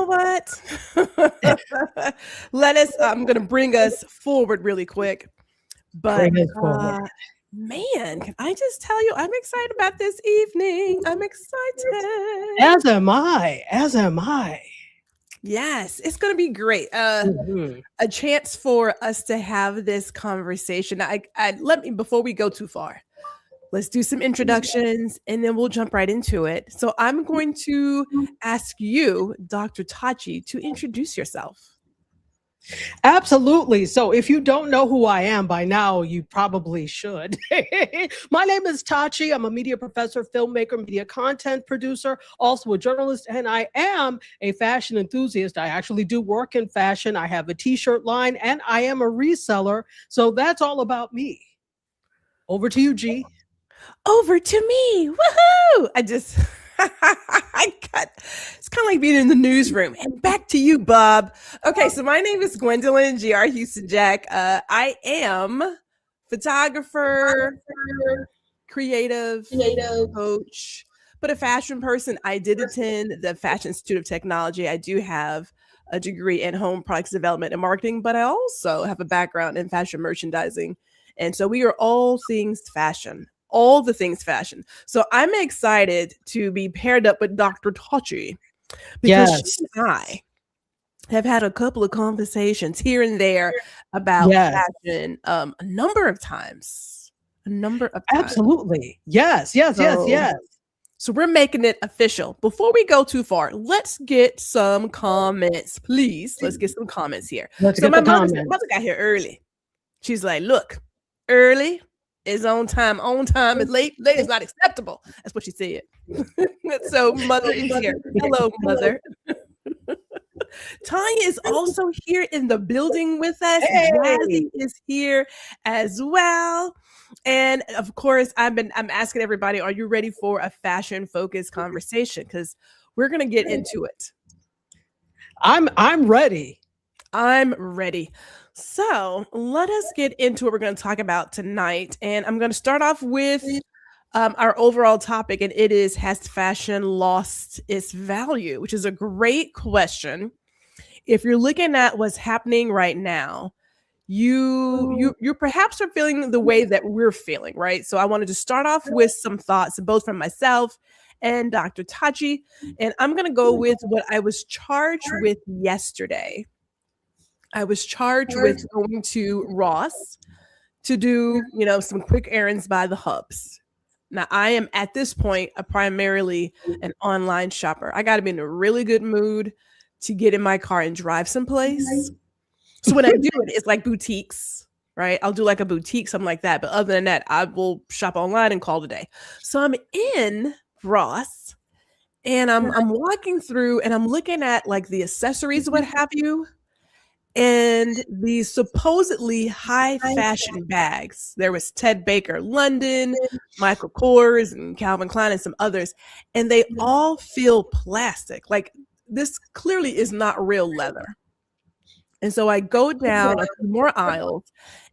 what? I'm going to bring us forward really quick. But Bring us forward. man, can I just tell you, I'm excited about this evening. I'm excited. As am I. As am I. Yes, it's going to be great. Mhm. A chance for us to have this conversation. Let me, before we go too far, let's do some introductions and then we'll jump right into it. So I'm going to ask you, Dr. Tachi, to introduce yourself. Absolutely. So if you don't know who I am by now, you probably should. My name is Tachi. I'm a media professor, filmmaker, media content producer, also a journalist, and I am a fashion enthusiast. I actually do work in fashion. I have a t-shirt line and I am a reseller. So that's all about me. Over to you, G. Over to me. Woohoo! It's kind of like being in the newsroom. And back to you, Bob. Okay, so my name is Gwendolyn, GR Houston Jack. I am photographer, creative coach, but a fashion person. I did attend the Fashion Institute of Technology. I do have a degree in home products development and marketing, but I also have a background in fashion merchandising. And so we are all things fashion. All the things fashion. So I'm excited to be paired up with Dr. Tachi because she and I have had a couple of conversations here and there about fashion a number of times. Absolutely. Yes. So we're making it official. Before we go too far, let's get some comments, please. Let's get some comments here. My mother got here early. She's like, look, early is on time. On time is late. Late is not acceptable. That's what she said. So mother is here. Hello, mother. Tanya is also here in the building with us. Hey. Jazzy is here as well. And of course, I'm asking everybody, are you ready for a fashion-focused conversation? Because we're gonna get into it. I'm ready. I'm ready. So let us get into what we're going to talk about tonight. And I'm going to start off with our overall topic, and it is, has fashion lost its value? Which is a great question. If you're looking at what's happening right now, you perhaps are feeling the way that we're feeling, right? So I wanted to start off with some thoughts, both from myself and Dr. Tachi. And I'm going to go with what I was charged with yesterday. I was charged with going to Ross to do, some quick errands by the hubs. Now, I am at this point primarily an online shopper. I got to be in a really good mood to get in my car and drive someplace. So when I do it, it's like boutiques, right? I'll do like a boutique, something like that. But other than that, I will shop online and call it a day. So I'm in Ross and I'm walking through and I'm looking at like the accessories, what have you. And the supposedly high fashion bags. There was Ted Baker London, Michael Kors, and Calvin Klein, and some others. And they all feel plastic. Like, this clearly is not real leather. And so I go down a few more aisles,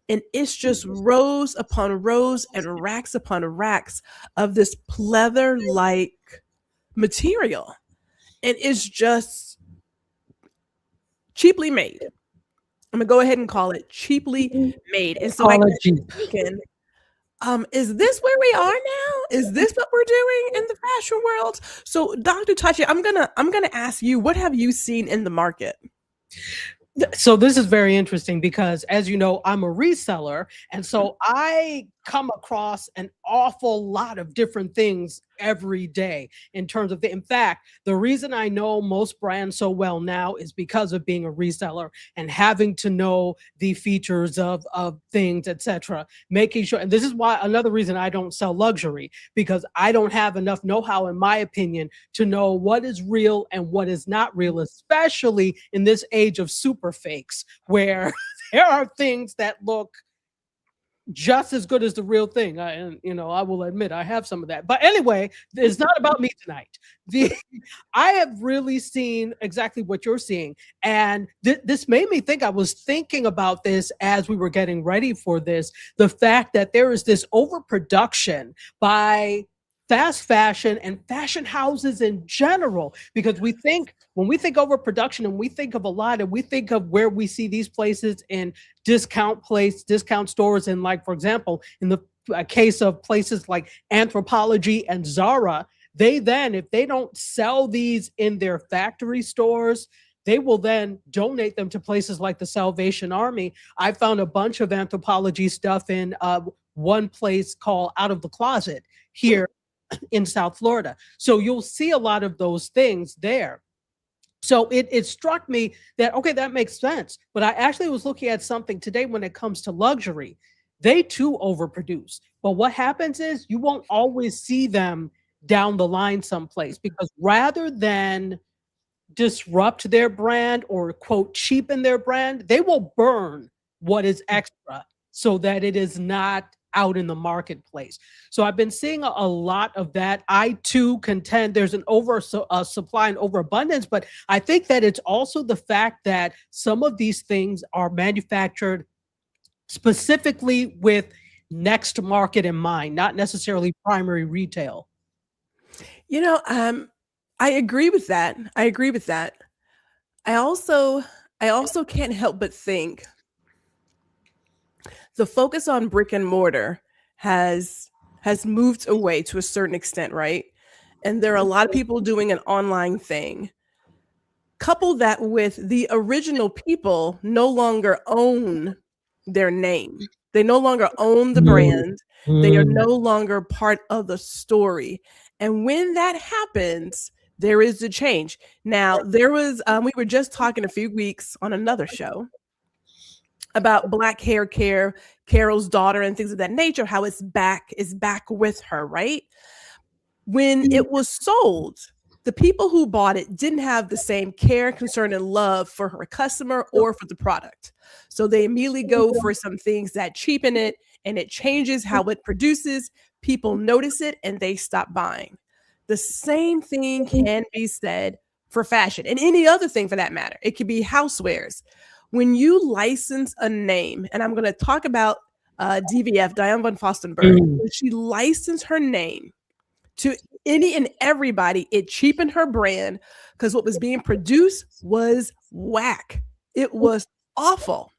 and it's just rows upon rows and racks upon racks of this pleather-like material. And it's just cheaply made. I'm gonna go ahead and call it cheaply made. And so I got thinking, is this where we are now? Is this what we're doing in the fashion world? So, Dr. Tachi, I'm gonna ask you, what have you seen in the market? So this is very interesting because, as you know, I'm a reseller. And so I come across an awful lot of different things every day in terms of in fact, the reason I know most brands so well now is because of being a reseller and having to know the features of things, etc. Making sure, and this is why another reason I don't sell luxury, because I don't have enough know-how, in my opinion, to know what is real and what is not real, especially in this age of super fakes where there are things that look just as good as the real thing. I will admit I have some of that. But anyway, it's not about me tonight. I have really seen exactly what you're seeing. And this made me think, I was thinking about this as we were getting ready for this, the fact that there is this overproduction by fast fashion and fashion houses in general, because when we think overproduction and we think of a lot and we think of where we see these places in discount stores, and like, for example, in the case of places like Anthropology and Zara, they then, if they don't sell these in their factory stores, they will then donate them to places like the Salvation Army. I found a bunch of Anthropology stuff in one place called Out of the Closet here in South Florida. So you'll see a lot of those things there. So it struck me that, okay, that makes sense. But I actually was looking at something today when it comes to luxury. They too overproduce. But what happens is you won't always see them down the line someplace, because rather than disrupt their brand or quote cheapen their brand, they will burn what is extra so that it is not out in the marketplace. So I've been seeing a lot of that. I too contend there's an supply and overabundance, but I think that it's also the fact that some of these things are manufactured specifically with next market in mind, not necessarily primary retail. You know, I agree with that. I agree with that. I also I also can't help but think the focus on brick and mortar has has moved away to a certain extent, right? And there are a lot of people doing an online thing. Couple that with the original people no longer own their name. They no longer own the Mm, brand. They are mm, no longer part of the story. And when that happens, there is a change. Now, there was we were just talking a few weeks on another show about black hair care, Carol's daughter and things of that nature, how it's back with her, right? When it was sold, the people who bought it didn't have the same care, concern, and love for her customer or for the product. So they immediately go for some things that cheapen it and it changes how it produces. People notice it and they stop buying. The same thing can be said for fashion and any other thing for that matter. It could be housewares. When you license a name, and I'm going to talk about DVF, Diane von Fostenberg, mm. when she licensed her name to any and everybody, it cheapened her brand because what was being produced was whack. It was awful.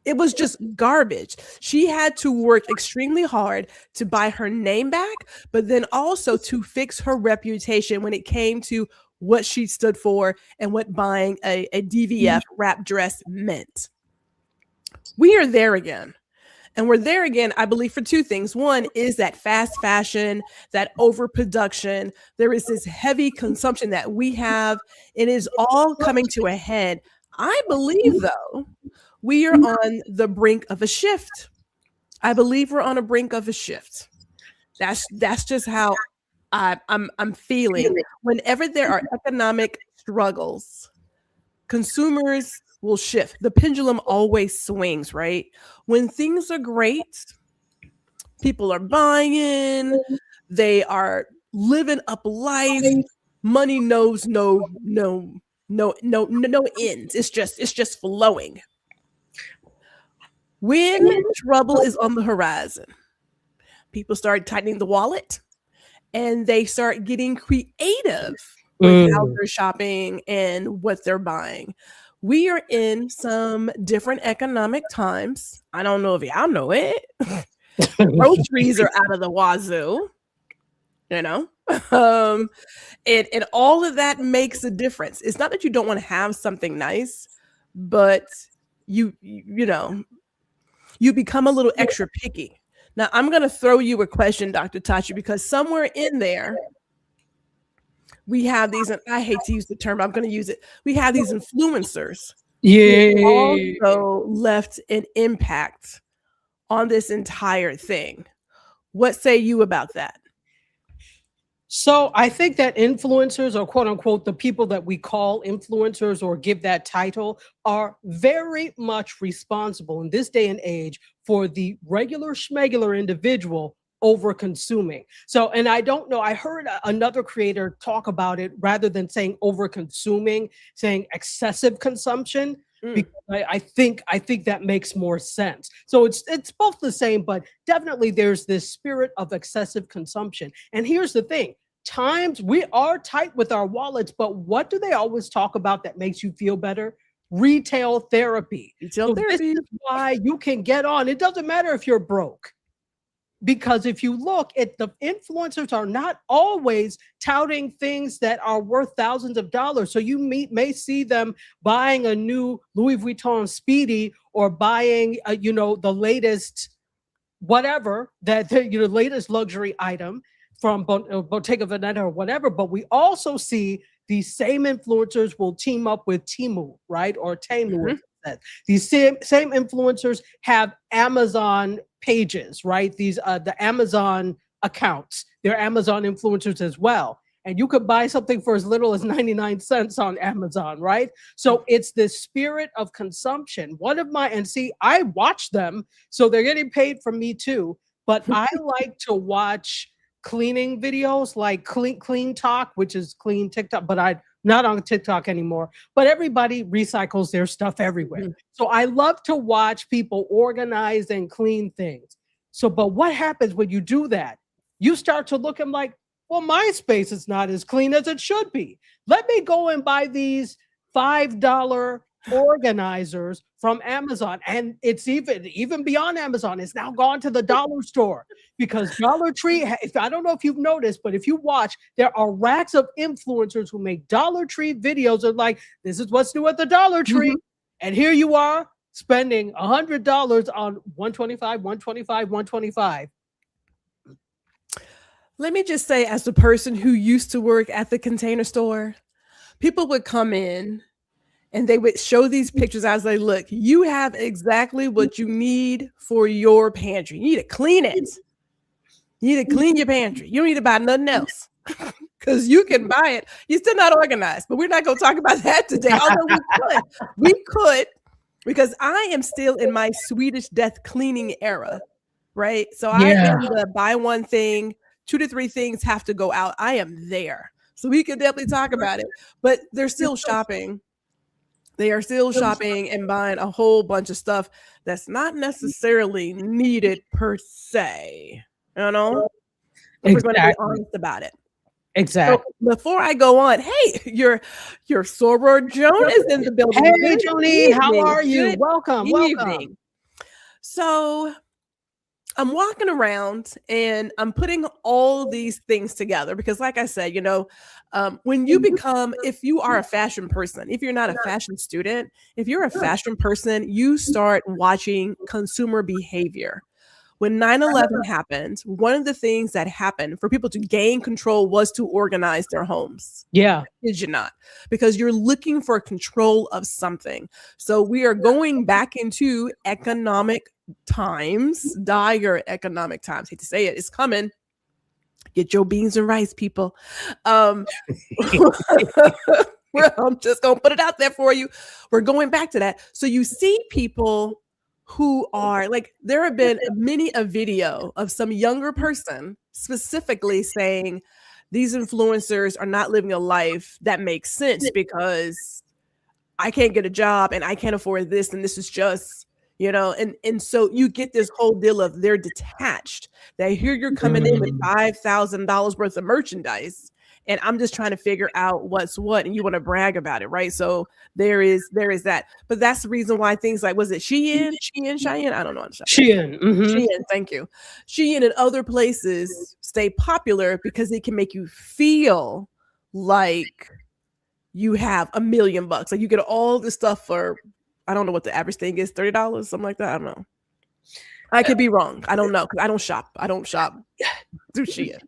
It was just garbage. She had to work extremely hard to buy her name back, but then also to fix her reputation when it came to what she stood for and what buying a DVF wrap dress meant. We are there again. And we're there again, I believe, for two things. One is that fast fashion, that overproduction. There is this heavy consumption that we have. It is all coming to a head. I believe, though, we are on the brink of a shift. I believe we're on a brink of a shift. That's just how I'm feeling. Whenever there are economic struggles, consumers will shift. The pendulum always swings, right? When things are great, people are buying, they are living up life. Money knows no ends. It's just flowing. When trouble is on the horizon, people start tightening the wallet and they start getting creative with how Mm. they're shopping and what they're buying. We are in some different economic times. I don't know if y'all know it. Groceries are out of the wazoo, you know? Um, and all of that makes a difference. It's not that you don't want to have something nice, but you become a little extra picky. Now, I'm going to throw you a question, Dr. Tachi, because somewhere in there, we have these, and I hate to use the term, but I'm going to use it. We have these influencers who Yeah. also left an impact on this entire thing. What say you about that? So I think that influencers, or quote unquote, the people that we call influencers or give that title, are very much responsible in this day and age for the regular schmegular individual over consuming. So, and I don't know, I heard another creator talk about it rather than saying over consuming, saying excessive consumption. Mm. because I think that makes more sense. So it's both the same, but definitely there's this spirit of excessive consumption. And here's the thing. Times we are tight with our wallets, but what do they always talk about that makes you feel better? Retail therapy. Retail So this therapy. is why you can get on. It doesn't matter if you're broke, because if you look at the influencers are not always touting things that are worth thousands of dollars. So you may see them buying a new Louis Vuitton Speedy or buying the latest whatever that latest luxury item from Bottega Veneta or whatever. But we also see these same influencers will team up with Timu, right? Or Temu. Mm-hmm. These same influencers have Amazon pages, right? These the Amazon accounts. They're Amazon influencers as well. And you could buy something for as little as 99 cents on Amazon, right? So it's this spirit of consumption. I watch them, so they're getting paid from me too. But I like to watch cleaning videos like Clean Talk, which is clean TikTok, but I'm not on TikTok anymore. But everybody recycles their stuff everywhere. Mm-hmm. So I love to watch people organize and clean things. So, but what happens when you do that? You start to look and like, well, my space is not as clean as it should be. Let me go and buy these $5 organizers from Amazon. And it's even beyond Amazon. It's now gone to the dollar store, because Dollar Tree, I don't know if you've noticed, but if you watch, there are racks of influencers who make Dollar Tree videos of like, this is what's new at the Dollar Tree. Mm-hmm. And here you are spending $100 on 125. Let me just say, as the person who used to work at the Container Store, people would come in and they would show these pictures as they look. You have exactly what you need for your pantry. You need to clean it. You need to clean your pantry. You don't need to buy nothing else, because you can buy it. You're still not organized, but we're not going to talk about that today. Although we could, because I am still in my Swedish death cleaning era, right? So I am the buy one thing, 2 to 3 things have to go out. I am there. So we can definitely talk about it, but they're still shopping. They are still shopping and buying a whole bunch of stuff that's not necessarily needed per se, you know? Exactly. We're going to be honest about it. Exactly. So before I go on, hey, your soror Joan is in the building. Hey, Joni, how are you? Good welcome. So I'm walking around and I'm putting all these things together because, like I said, when you become, if you are a fashion person, if you're not a fashion student, if you're a fashion person, you start watching consumer behavior. When 9/11 happened, one of the things that happened for people to gain control was to organize their homes. Yeah. Did you not? Because you're looking for control of something. So we are going back into economic times, dire economic times. Hate to say it, it's coming. Get your beans and rice, people. I'm just gonna put it out there for you. We're going back to that. So you see people who are like, there have been a video of some younger person specifically saying these influencers are not living a life that makes sense because I can't get a job and I can't afford this, and this is just, and so you get this whole deal of they're detached. They hear you're coming in with $5,000 worth of merchandise, and I'm just trying to figure out what's what, and you want to brag about it, right? So there is that. But that's the reason why things like, was it Cheyenne? I don't know. Shein. Shein, thank you. Shein and other places stay popular because it can make you feel like you have $1 million. Like you get all this stuff for, I don't know what the average thing is, $30, something like that. I don't know. I could be wrong. I don't know, because I don't shop. Through Shein.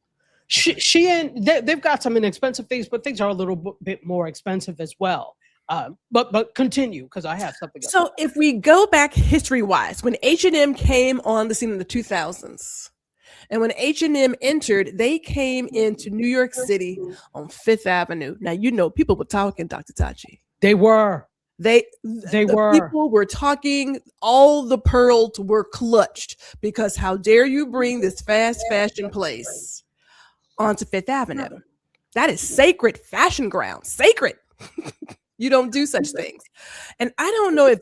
Shein, they've got some inexpensive things, but things are a little bit more expensive as well. But continue, because I have something else. So if we go back history-wise, when H&M came on the scene in the 2000s, and when H&M entered, they came into New York City on 5th Avenue. Now, people were talking, Dr. Tachi. They were. They were. People were talking. All the pearls were clutched because how dare you bring this fast fashion place onto 5th Avenue? That is sacred fashion ground. Sacred. You don't do such things. And I don't know if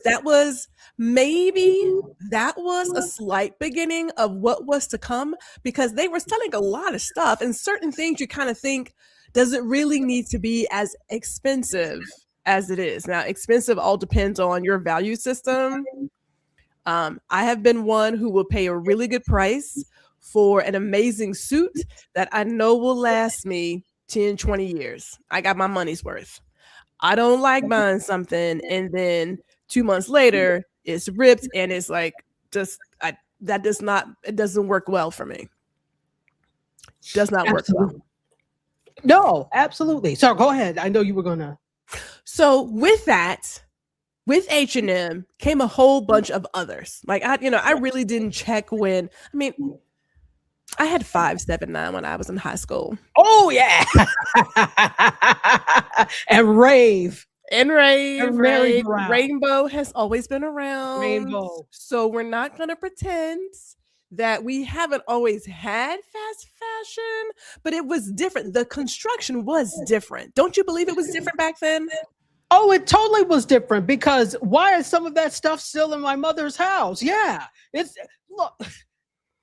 maybe that was a slight beginning of what was to come, because they were selling a lot of stuff and certain things you kind of think, does it really need to be as expensive as it is? Now, expensive all depends on your value system. I have been one who will pay a really good price for an amazing suit that I know will last me 10, 20 years. I got my money's worth. I don't like buying something and then 2 months later it's ripped and it's like it doesn't work well for me. Does not work well. No, absolutely. So go ahead. I know you were gonna. So with H&M came a whole bunch of others. Like I really didn't check when. I mean, I had 579 when I was in high school. Oh yeah, and rave. And Rainbow has always been around. Rainbow. So we're not going to pretend that we haven't always had fast fashion, but it was different. The construction was different. Don't you believe it was different back then? Oh, it totally was different, because why is some of that stuff still in my mother's house? Yeah, look.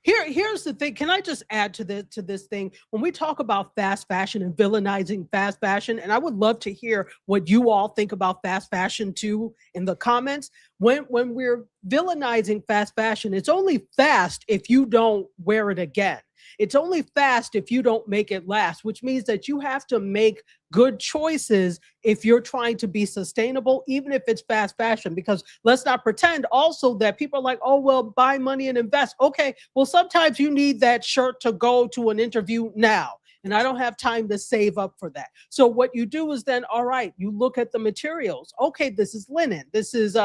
Here's the thing. Can I just add to this thing? When we talk about fast fashion and villainizing fast fashion, and I would love to hear what you all think about fast fashion too in the comments. When we're villainizing fast fashion, it's only fast if you don't wear it again. It's only fast if you don't make it last, which means that you have to make good choices if you're trying to be sustainable, even if it's fast fashion. Because let's not pretend also that people are like, oh, well, buy money and invest. Okay, well, sometimes you need that shirt to go to an interview now, and I don't have time to save up for that. So what you do is then, all right, you look at the materials. Okay, this is linen. This is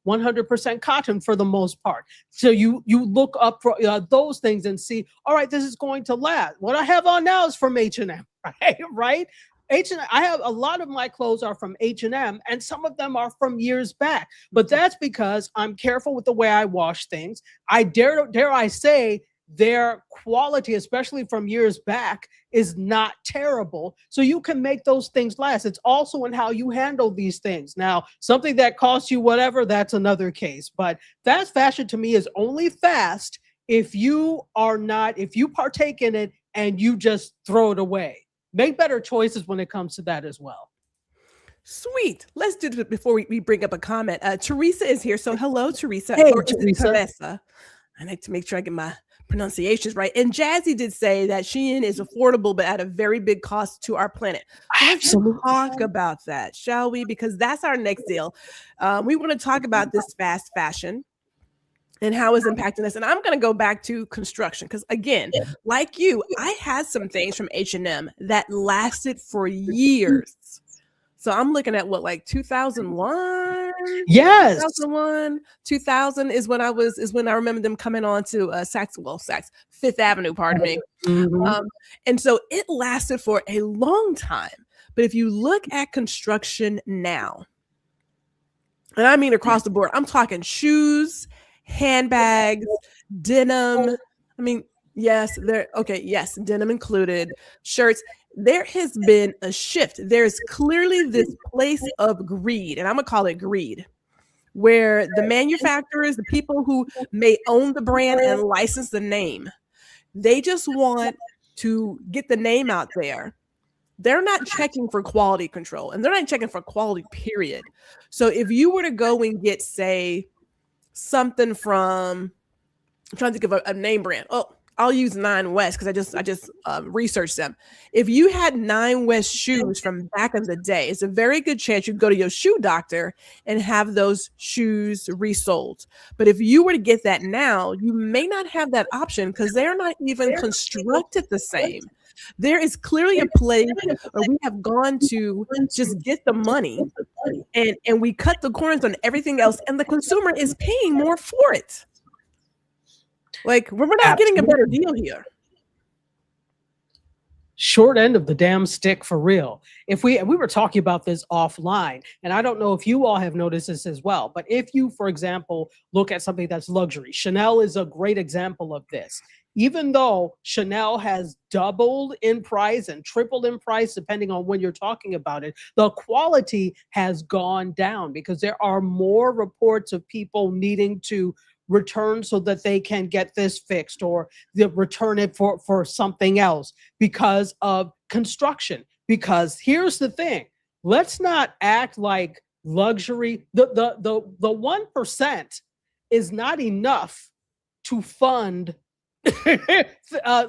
100% cotton for the most part. So you look up for those things and see, all right, this is going to last. What I have on now is from H&M, right? H&M, I have a lot of my clothes are from H&M, and some of them are from years back. But that's because I'm careful with the way I wash things. I dare I say, their quality, especially from years back, is not terrible. So you can make those things last. It's also in how you handle these things. Now, something that costs you whatever, that's another case. But fast fashion to me is only fast if you partake in it and you just throw it away. Make better choices when it comes to that as well. Sweet. Let's do this before we bring up a comment. Teresa is here. So hello, Teresa. Hey, or Teresa. Teresa. I need to make sure I get my pronunciations right. And Jazzy did say that Shein is affordable, but at a very big cost to our planet. So let's talk about that, shall we? Because that's our next deal. We want to talk about this fast fashion and how it's impacting us. And I'm going to go back to construction because, again, like you, I had some things from H&M that lasted for years. So I'm looking at what, like 2001? Yes. 2001, 2000 is when I remember them coming on to Saks, Fifth Avenue, pardon me. Mm-hmm. And so it lasted for a long time. But if you look at construction now, and I mean across the board, I'm talking shoes, handbags, denim. I mean, yes, denim included, shirts. There has been a shift. There's clearly this place of greed, and I'm going to call it greed, where the manufacturers, the people who may own the brand and license the name, they just want to get the name out there. They're not checking for quality control, and they're not checking for quality, period. So if you were to go and get, say, something from, I'm trying to think of a name brand. Oh, I'll use Nine West because I just researched them. If you had Nine West shoes from back in the day, it's a very good chance you'd go to your shoe doctor and have those shoes resold. But if you were to get that now, you may not have that option because they're not even constructed the same. There is clearly a place where we have gone to just get the money and we cut the corners on everything else, and the consumer is paying more for it. Like, we're not getting a better deal here. short end of the damn stick for real. If we were talking about this offline, and I don't know if you all have noticed this as well, but if you, for example, look at something that's luxury, Chanel is a great example of this. Even though Chanel has doubled in price and tripled in price, depending on when you're talking about it, the quality has gone down because there are more reports of people needing to return so that they can get this fixed, or they return it for something else because of construction. Because here's the thing, let's not act like luxury, the 1% is not enough to fund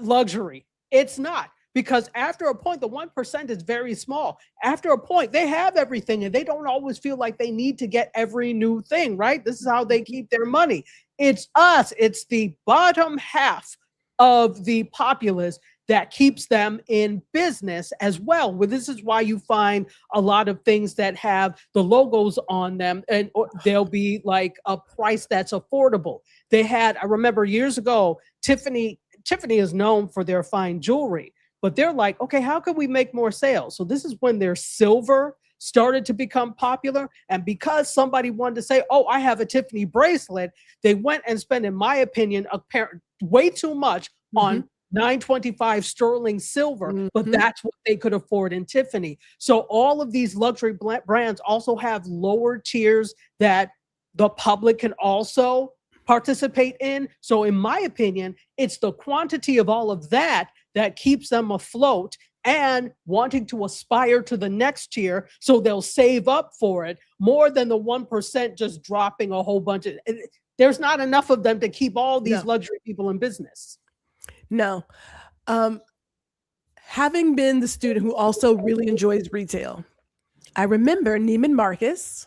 luxury. It's not, because after a point, the 1% is very small. After a point, they have everything and they don't always feel like they need to get every new thing, right? This is how they keep their money. It's us, it's the bottom half of the populace that keeps them in business as well. Well, this is why you find a lot of things that have the logos on them, and they'll be like a price that's affordable. I remember years ago, Tiffany is known for their fine jewelry, but they're like, okay, how can we make more sales? So this is when their silver started to become popular. And because somebody wanted to say, oh, I have a Tiffany bracelet, they went and spent, in my opinion, way too much on 925 sterling silver, but that's what they could afford in Tiffany. So all of these luxury brands also have lower tiers that the public can also participate in. So in my opinion, it's the quantity of all of that that keeps them afloat and wanting to aspire to the next tier, so they'll save up for it more than the 1% just dropping a whole bunch of. There's not enough of them to keep all these luxury people in business. No. Having been the student who also really enjoys retail, I remember Neiman Marcus,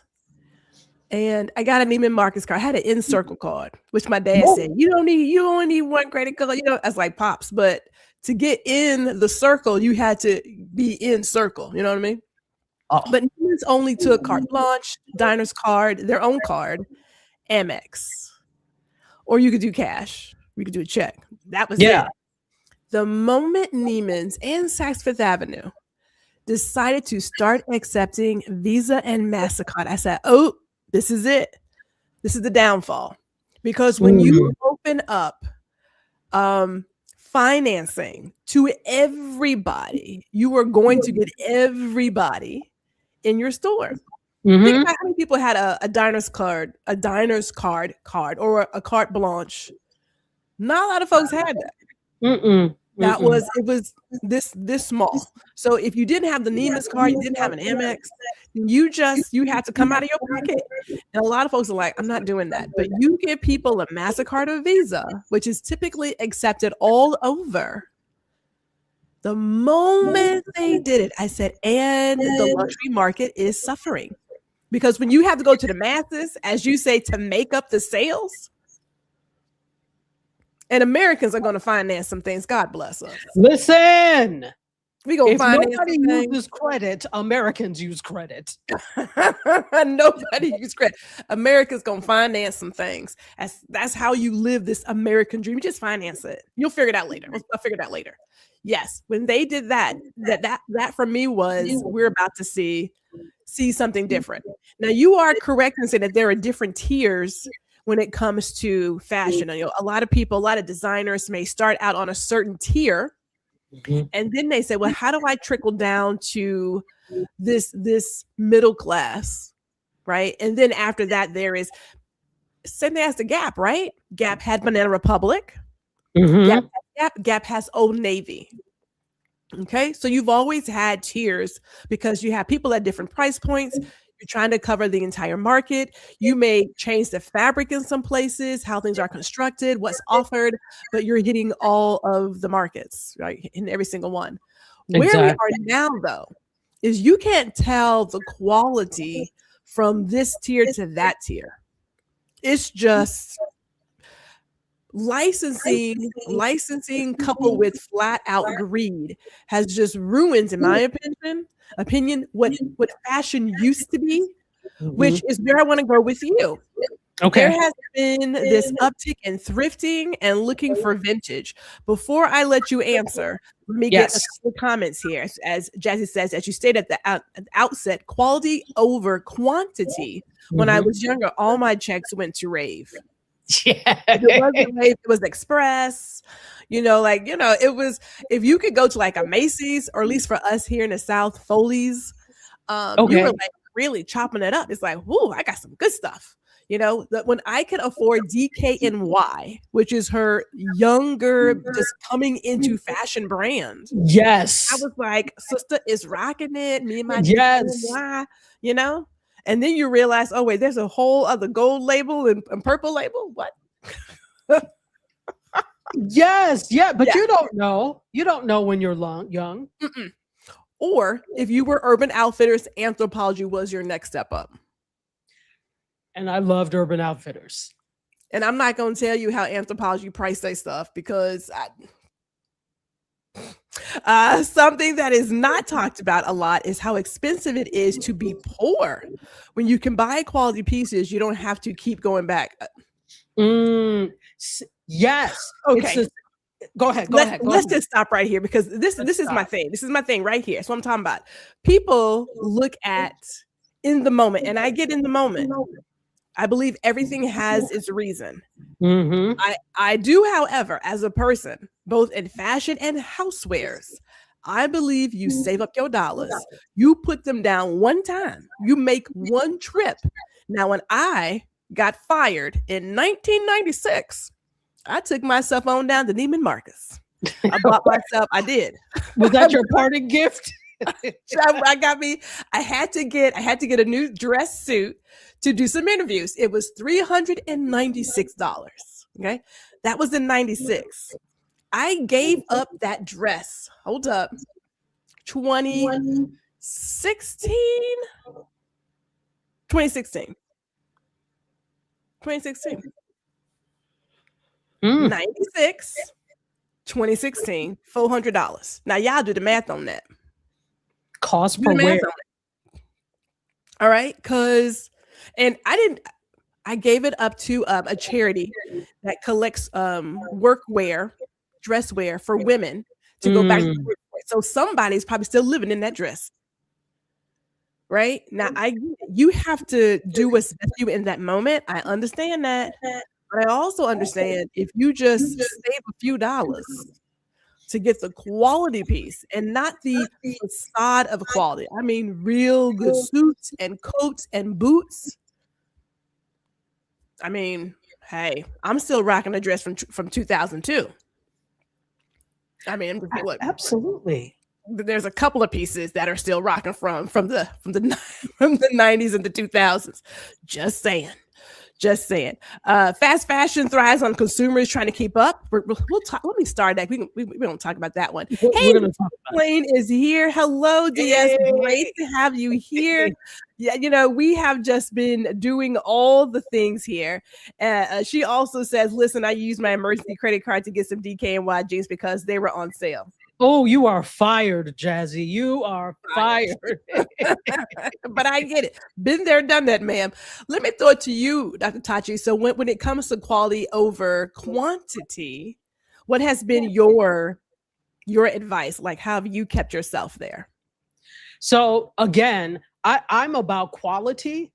and I got a Neiman Marcus card. I had an In Circle card, which my dad said, you only need one credit card. I was like, Pops, but to get in the circle, you had to be in Circle. You know what I mean? Oh. But Neiman's only took carte blanche, diner's card, their own card, Amex, or you could do cash. You could do a check. That was it. The moment Neiman's and Saks Fifth Avenue decided to start accepting Visa and MasterCard, I said, oh, this is it. This is the downfall. Because when you open up financing to everybody, you are going to get everybody in your store. Think about how many people had a diner's card, or a carte blanche. Not a lot of folks had that. It was this small. So if you didn't have the Neiman's card, you didn't have an Amex, you had to come out of your pocket. And a lot of folks are like, I'm not doing that. But you give people a MasterCard or Visa, which is typically accepted all over. The moment they did it, I said, and the luxury market is suffering. Because when you have to go to the masses, as you say, to make up the sales, and Americans are going to finance some things. God bless us. Listen, we go. If nobody uses credit, Americans use credit. Nobody uses credit. Americans going to finance some things. That's how you live this American dream. You just finance it. You'll figure it out later. I'll figure it out later. Yes, when they did that for me was, we're about to see something different. Now you are correct in saying that there are different tiers when it comes to fashion. A lot of designers may start out on a certain tier, and then they say, well, how do I trickle down to this middle class, right? And then after that, there is same thing as the Gap, right? Gap had Banana Republic. Gap has Old Navy. Okay, so you've always had tiers because you have people at different price points. You're trying to cover the entire market. You may change the fabric in some places, how things are constructed, what's offered, but you're hitting all of the markets, right? In every single one. Exactly. Where we are now, though, is you can't tell the quality from this tier to that tier. It's just licensing coupled with flat out greed has just ruined, in my opinion, what fashion used to be, which is where I want to go with you. There Okay. has been this uptick in thrifting and looking for vintage. Before I let you answer, let me get a Yes. couple of comments here. As Jazzy says, as you stated at the outset, quality over quantity. When I Mhm. was younger, all my checks went to rave. Yeah. If it wasn't rave, it was express. It was if you could go to like a Macy's, or at least for us here in the South, Foley's, you were Okay. like really chopping it up. It's like, whoo, I got some good stuff. That when I could afford DKNY, which is her younger, just coming into fashion brand, I Yes. was like, sister is rocking it. Me and my Yes. DKNY, you know. And then you realize, oh wait, there's a whole other gold label and purple label. What? Yes. Yeah. But Yeah. you don't know. You don't know when you're young. Mm-mm. Or if you were Urban Outfitters, Anthropologie was your next step up. And I loved Urban Outfitters. And I'm not going to tell you how Anthropologie priced their stuff because something that is not talked about a lot is how expensive it is to be poor. When you can buy quality pieces, you don't have to keep going back. Yes. It's Okay, just, go ahead. Go let's ahead. Go let's ahead. just stop right here because this Let's is my stop. thing. This is my thing right here. So I'm talking about. People look at in the moment, and I get in the moment. I believe everything has its reason. Mm-hmm. I do, however, as a person, both in fashion and housewares, I believe you save up your dollars, you put them down one time, you make one trip. Now, when I got fired in 1996, I took myself on down to Neiman Marcus. I bought myself, I did. Was that your parting gift? I got me. I had to get a new dress suit to do some interviews. It was $396. Okay. That was in 96. I gave up that dress. Hold up. 2016. 2016. 2016. Mm. 96. 2016. $400. Now y'all do the math on that. Cost Do per the math wear. on it. All right. And I gave it up to a charity that collects workwear, dress wear for women to go back to the workforce. So somebody's probably still living in that dress. Right? Now you have to do what's best for you in that moment. I understand that. But I also understand if you just save a few dollars to get the quality piece and not the facade of quality. I mean real good suits and coats and boots. I mean, hey, I'm still rocking a dress from 2002. I mean, look, Absolutely. there's a couple of pieces that are still rocking from the from the 90s and the 2000s. Just saying. Just saying. Fast fashion thrives on consumers trying to keep up. We'll talk. Let me start that. We don't talk about that one. Hey, We're gonna talk about Plane is here. Hello, DS. it. Great to have you here. Yeah, we have just been doing all the things here. She also says, "Listen, I used my emergency credit card to get some DKNY jeans because they were on sale." Oh, you are fired, Jazzy. You are fired. But I get it. Been there, done that, ma'am. Let me throw it to you, Dr. Tachi. So when it comes to quality over quantity, what has been your advice? Like, how have you kept yourself there? So again, I'm about quality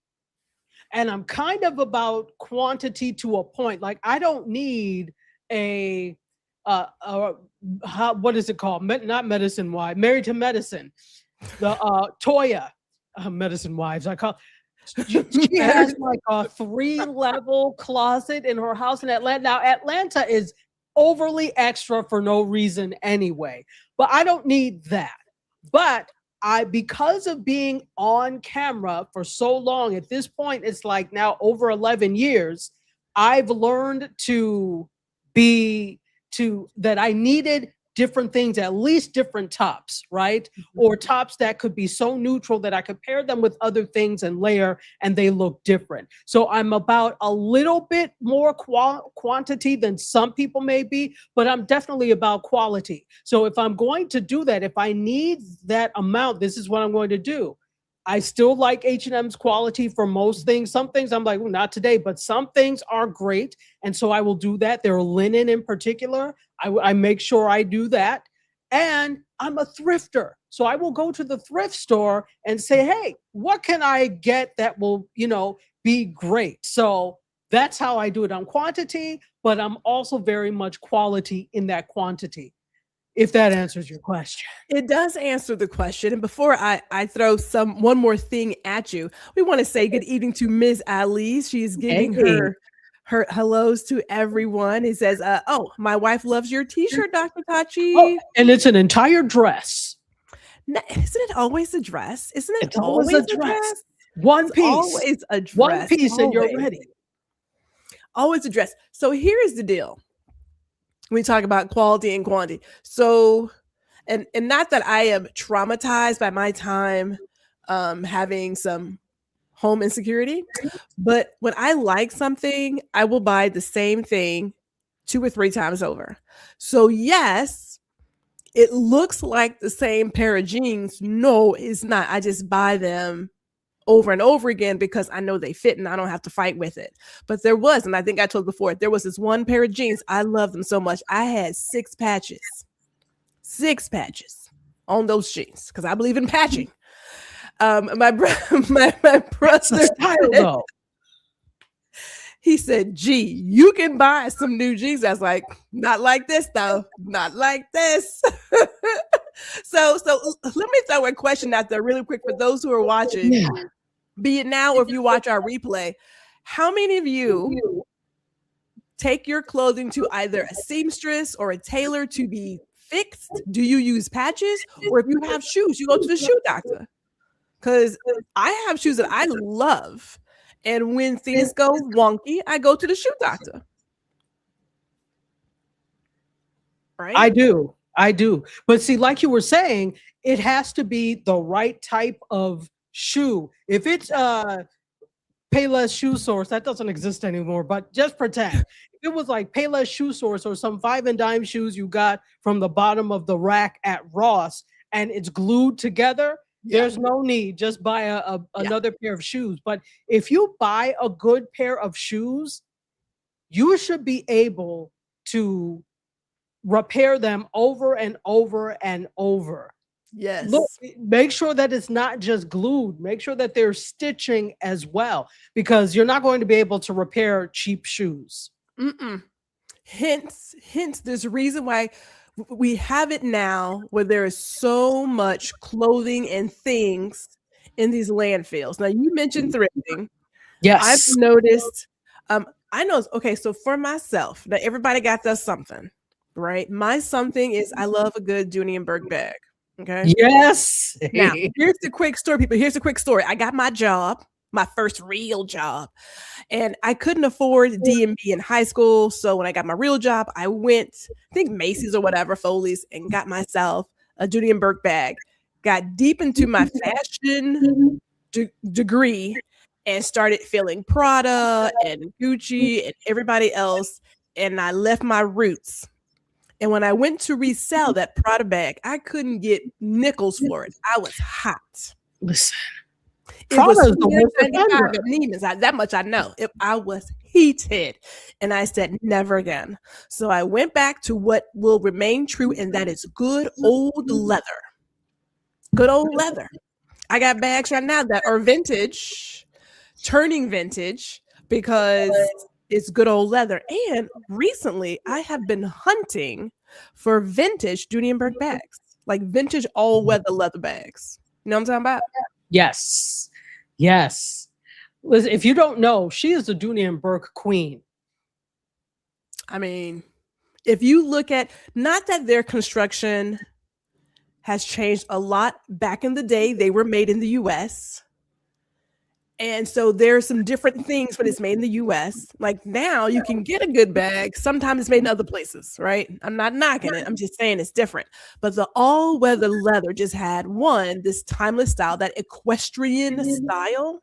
and I'm kind of about quantity to a point. Like I don't need a what is it called? Not Medicine Wife, Married to Medicine. The Toya Medicine Wives. I call. She has like a 3-level closet in her house in Atlanta. Now Atlanta is overly extra for no reason anyway, but I don't need that. But because of being on camera for so long, at this point, it's like now over 11 years, I've learned that I needed different things, at least different tops, right? Or tops that could be so neutral that I could pair them with other things and layer and they look different. So I'm about a little bit more quantity than some people may be, but I'm definitely about quality. So if I'm going to do that, if I need that amount, this is what I'm going to do. I still like H&M's quality for most things. Some things I'm like, not today, but some things are great. And so I will do that. Their linen in particular, I make sure I do that. And I'm a thrifter. So I will go to the thrift store and say, hey, what can I get that will, be great? So that's how I do it on quantity, but I'm also very much quality in that quantity, if that answers your question. It does answer the question. And before I throw one more thing at you, we want to say good evening to Ms. Ali. She is giving Hey. her hellos to everyone. He says, oh, my wife loves your t-shirt, Dr. Oh, Tachi. and it's an entire dress. Isn't it always a dress? Isn't it It's always a dress? One It's piece. always a dress. One piece and you're always. ready. Always a dress. So here is the deal. We talk about quality and quantity. So, and not that I am traumatized by my time having some home insecurity, but when I like something, I will buy the same thing 2 or 3 times over. So yes, it looks like the same pair of jeans. No, it's not. I just buy them over and over again because I know they fit and I don't have to fight with it. But there was, and I think I told before, there was this one pair of jeans. I love them so much. I had 6 patches on those jeans because I believe in patching. My brother, Style, though. He said, gee, you can buy some new jeans. I was like, not like this though, not like this. So let me throw a question out there really quick for those who are watching. Yeah. Be it now or if you watch our replay, how many of you take your clothing to either a seamstress or a tailor to be fixed? Do you use patches? Or if you have shoes, you go to the shoe doctor? Because I have shoes that I love. And when things go wonky, I go to the shoe doctor. Right? I do. But see, like you were saying, it has to be the right type of shoe. If it's Payless Shoe Source, that doesn't exist anymore, but just pretend. If it was like Payless Shoe Source or some 5 and dime shoes you got from the bottom of the rack at Ross and it's glued together, there's no need. Just buy another pair of shoes. But if you buy a good pair of shoes, you should be able to repair them over and over and over. Yes. Look, make sure that it's not just glued. Make sure that there's stitching as well, because you're not going to be able to repair cheap shoes. Hence, there's a reason why we have it now where there is so much clothing and things in these landfills. Now, you mentioned thrifting. Yes. I've noticed, I know, okay, so for myself, now everybody got their something, right? My something is I love a good Dooney & Burke bag. Okay. Yes. Now, here's the quick story, people. Here's the quick story. I got my job, my first real job, and I couldn't afford D&B in high school. So when I got my real job, I went, I think Macy's or whatever, Foley's, and got myself a Dooney & Burke bag. Got deep into my fashion degree and started feeling Prada and Gucci and everybody else. And I left my roots. And when I went to resell that Prada bag, I couldn't get nickels for it. I was hot. Listen, it was $95 at Neiman's. That much I know. I was heated. And I said, never again. So I went back to what will remain true, and that is good old leather. Good old leather. I got bags right now that are vintage, turning vintage, because it's good old leather. And recently, I have been hunting for vintage Dooney & Burke bags, like vintage all-weather leather bags. You know what I'm talking about? Yes. Yes. Listen, if you don't know, she is the Dooney & Burke queen. I mean, if you look at, not that their construction has changed a lot. Back in the day, they were made in the U.S., and so there's some different things, but it's made in the US. Like now you can get a good bag. Sometimes it's made in other places, right? I'm not knocking it. I'm just saying it's different. But the all-weather leather just had this timeless style, that equestrian style.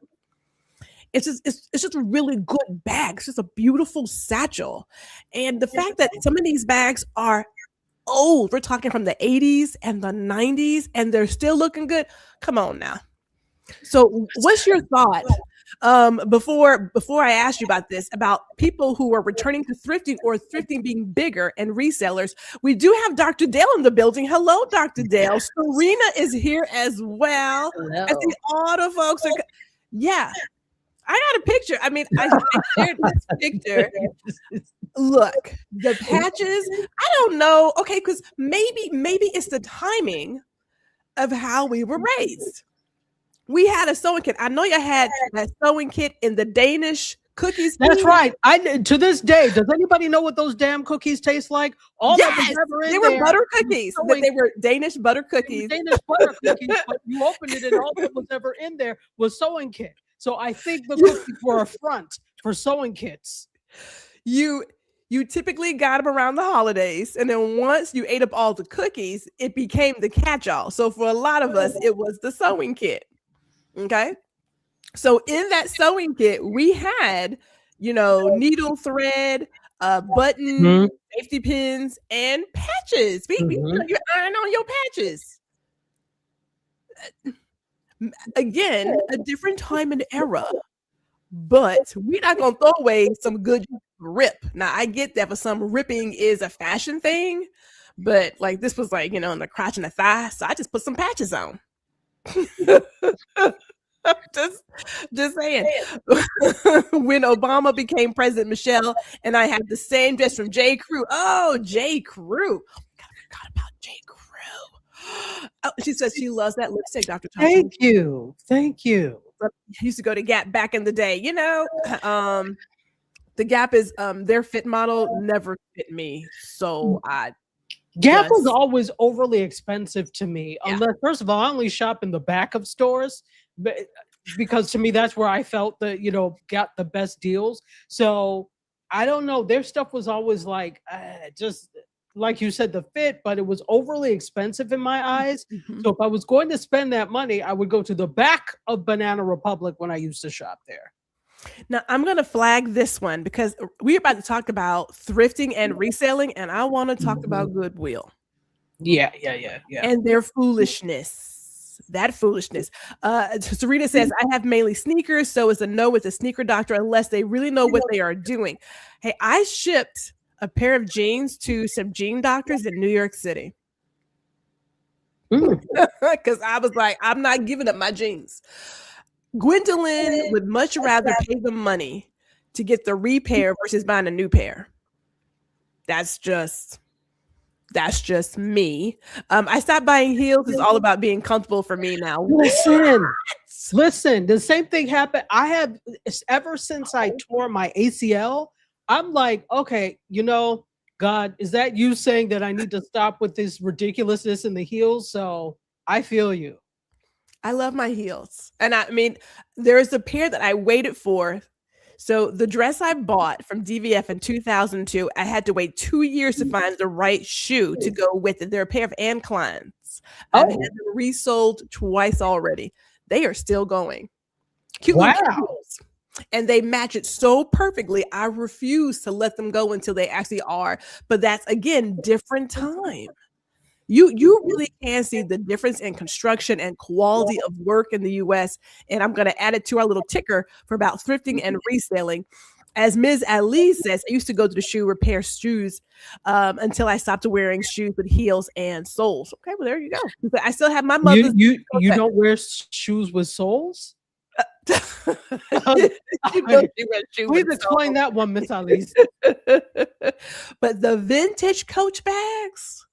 It's just a really good bag. It's just a beautiful satchel. And the fact that some of these bags are old, we're talking from the 80s and the 90s, and they're still looking good. Come on now. So what's your thought before I asked you about this, about people who are returning to thrifting or thrifting being bigger and resellers? We do have Dr. Dale in the building. Hello, Dr. Dale. Serena is here as well. I Hello. see all the folks are. Yeah, I got a picture. I mean, I shared this picture. Look, the patches. I don't know. Okay, because maybe it's the timing of how we were raised. We had a sewing kit. I know you had that sewing kit in the Danish cookies. That's right. To this day, does anybody know what those damn cookies taste like? All that was Yes, ever in they were there butter was cookies. sewing- They were Danish butter they were cookies. Danish butter cookies, but you opened it and all that was ever in there was sewing kit. So I think the cookies were a front for sewing kits. You typically got them around the holidays, and then once you ate up all the cookies, it became the catch-all. So for a lot of us, it was the sewing kit. Okay. So in that sewing kit, we had, needle thread, button, safety pins, and patches. You iron on your patches. Again, a different time and era, but we're not gonna throw away some good rip. Now, I get that for some ripping is a fashion thing, but like this was like, in the crotch and the thigh, so I just put some patches on. just saying. When Obama became President, Michelle and I had the same dress from J. Crew. Oh, J. Crew. I forgot about J. Crew. Oh, she says she loves that lipstick, Dr. Tachi. Thank you. I used to go to Gap back in the day. The Gap is their fit model never fit me, so Gap was always overly expensive to me. Yeah. Unless, first of all, I only shop in the back of stores, but because to me that's where I felt that got the best deals. So I don't know. Their stuff was always like just like you said, the fit, but it was overly expensive in my eyes. Mhm. So if I was going to spend that money, I would go to the back of Banana Republic when I used to shop there. Now, I'm going to flag this one because we're about to talk about thrifting and reselling, and I want to talk about Goodwill. Yeah. And their foolishness. That foolishness. Serena says, I have mainly sneakers, so it's a no with a sneaker doctor unless they really know what they are doing. Hey, I shipped a pair of jeans to some jean doctors in New York City. Because I was like, I'm not giving up my jeans. Gwendolyn would much rather pay the money to get the repair versus buying a new pair. That's just me. I stopped buying heels. It's all about being comfortable for me now. Listen, the same thing happened. I have ever since I tore my ACL, I'm like, okay, God, is that you saying that I need to stop with this ridiculousness in the heels? So I feel you. I love my heels. And I mean, there's a pair that I waited for. So the dress I bought from DVF in 2002, I had to wait 2 years to find the right shoe to go with it. They're a pair of Anne Kleins. I've had them resold twice already. They are still going. Cute little heels. And they match it so perfectly. I refuse to let them go until they actually are. But that's, again, different time. You really can see the difference in construction and quality of work in the US. And I'm going to add it to our little ticker for about thrifting and reselling. As Ms. Ali says, I used to go to the shoe repair shoes until I stopped wearing shoes with heels and soles. Okay, well, there you go. But I still have my mother's. You don't wear shoes with soles? Please explain that one, Miss Alice. But the vintage Coach bags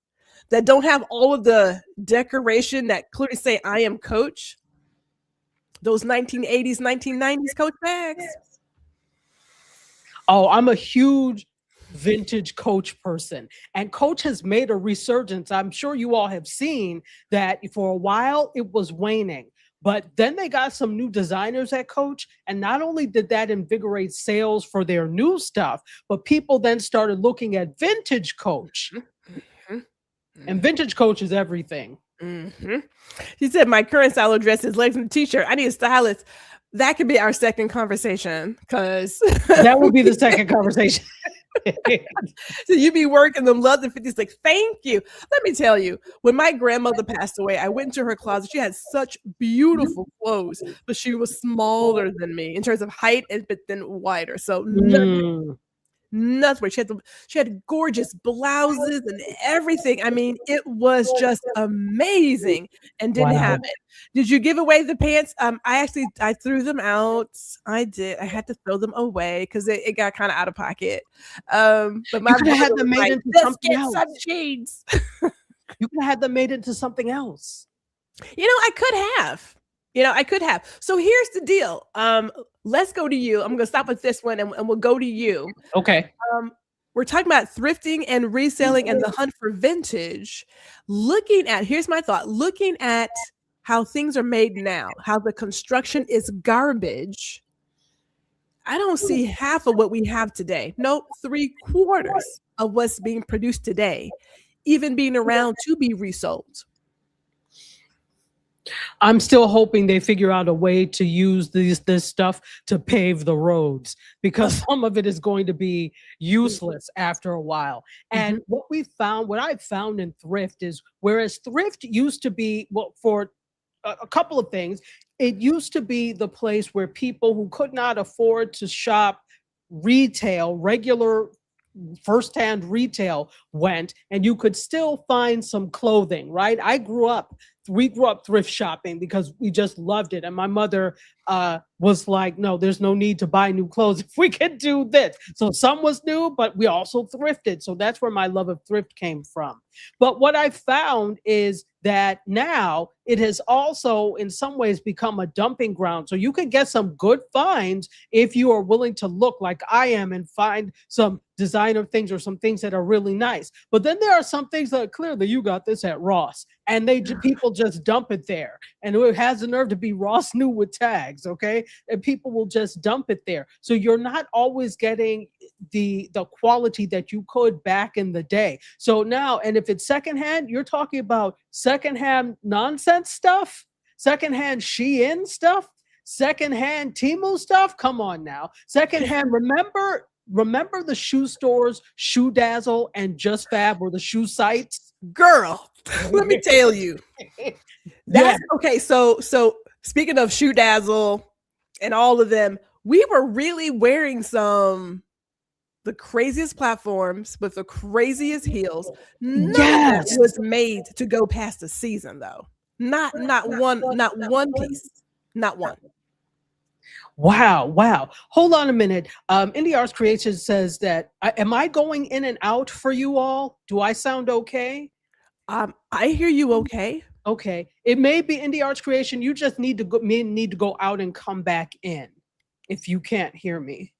that don't have all of the decoration that clearly say I am Coach, those 1980s, 1990s Coach bags. Oh, I'm a huge vintage Coach person, and Coach has made a resurgence. I'm sure you all have seen that for a while it was waning. But then they got some new designers at Coach, and not only did that invigorate sales for their new stuff, but people then started looking at vintage Coach. And vintage Coach is everything. She said, my current style of dress is legs and t-shirt. I need a stylist. That could be our second conversation, because that would be the second conversation. So you be working them London 50s like, thank you. Let me tell you, when my grandmother passed away, I went into her closet. She had such beautiful clothes, but she was smaller than me in terms of height, but then wider. So Mm. nothing. She had gorgeous blouses and everything. I mean, it was just amazing and didn't Wow. have it. Did you give away the pants? I threw them out. I did. I had to throw them away because it got kind of out of pocket. But my You could have brother had was them made like, into let's something get some else. jeans. You could have had them made into something else. I could have. I could have. So here's the deal. Let's go to you. I'm gonna stop with this one and we'll go to you. Okay. We're talking about thrifting and reselling and the hunt for vintage. Here's my thought, looking at how things are made now, how the construction is garbage. I don't see half of what we have today. No, 3/4 of what's being produced today, even being around to be resold. I'm still hoping they figure out a way to use this stuff to pave the roads, because some of it is going to be useless after a while. And what I found in thrift is, whereas thrift used to be, well, for a couple of things, it used to be the place where people who could not afford to shop regular firsthand retail went, and you could still find some clothing, right? We grew up thrift shopping because we just loved it. And my mother was like, no, there's no need to buy new clothes if we could do this. So some was new, but we also thrifted. So that's where my love of thrift came from. But what I found is that now it has also in some ways become a dumping ground. So you can get some good finds if you are willing to look like I am and find some designer things or some things that are really nice. But then there are some things that clearly you got this at Ross, and people just dump it there. And it has the nerve to be Ross new with tags, okay? And people will just dump it there. So you're not always getting the quality that you could back in the day. So now, and if it's secondhand, you're talking about secondhand nonsense stuff, secondhand Shein stuff, secondhand Temu stuff. Come on now. Secondhand, remember the shoe stores, Shoe Dazzle and Just Fab were the shoe sites? Girl, let me tell you. That's okay. So speaking of Shoe Dazzle and all of them, we were really wearing the craziest platforms with the craziest heels. None of that was made to go past the season, though. Not one piece. Not one. Wow. Hold on a minute. Indie Arts Creation says that, am I going in and out for you all? Do I sound okay? I hear you okay. Okay. It may be Indie Arts Creation. You just need to go out and come back in if you can't hear me.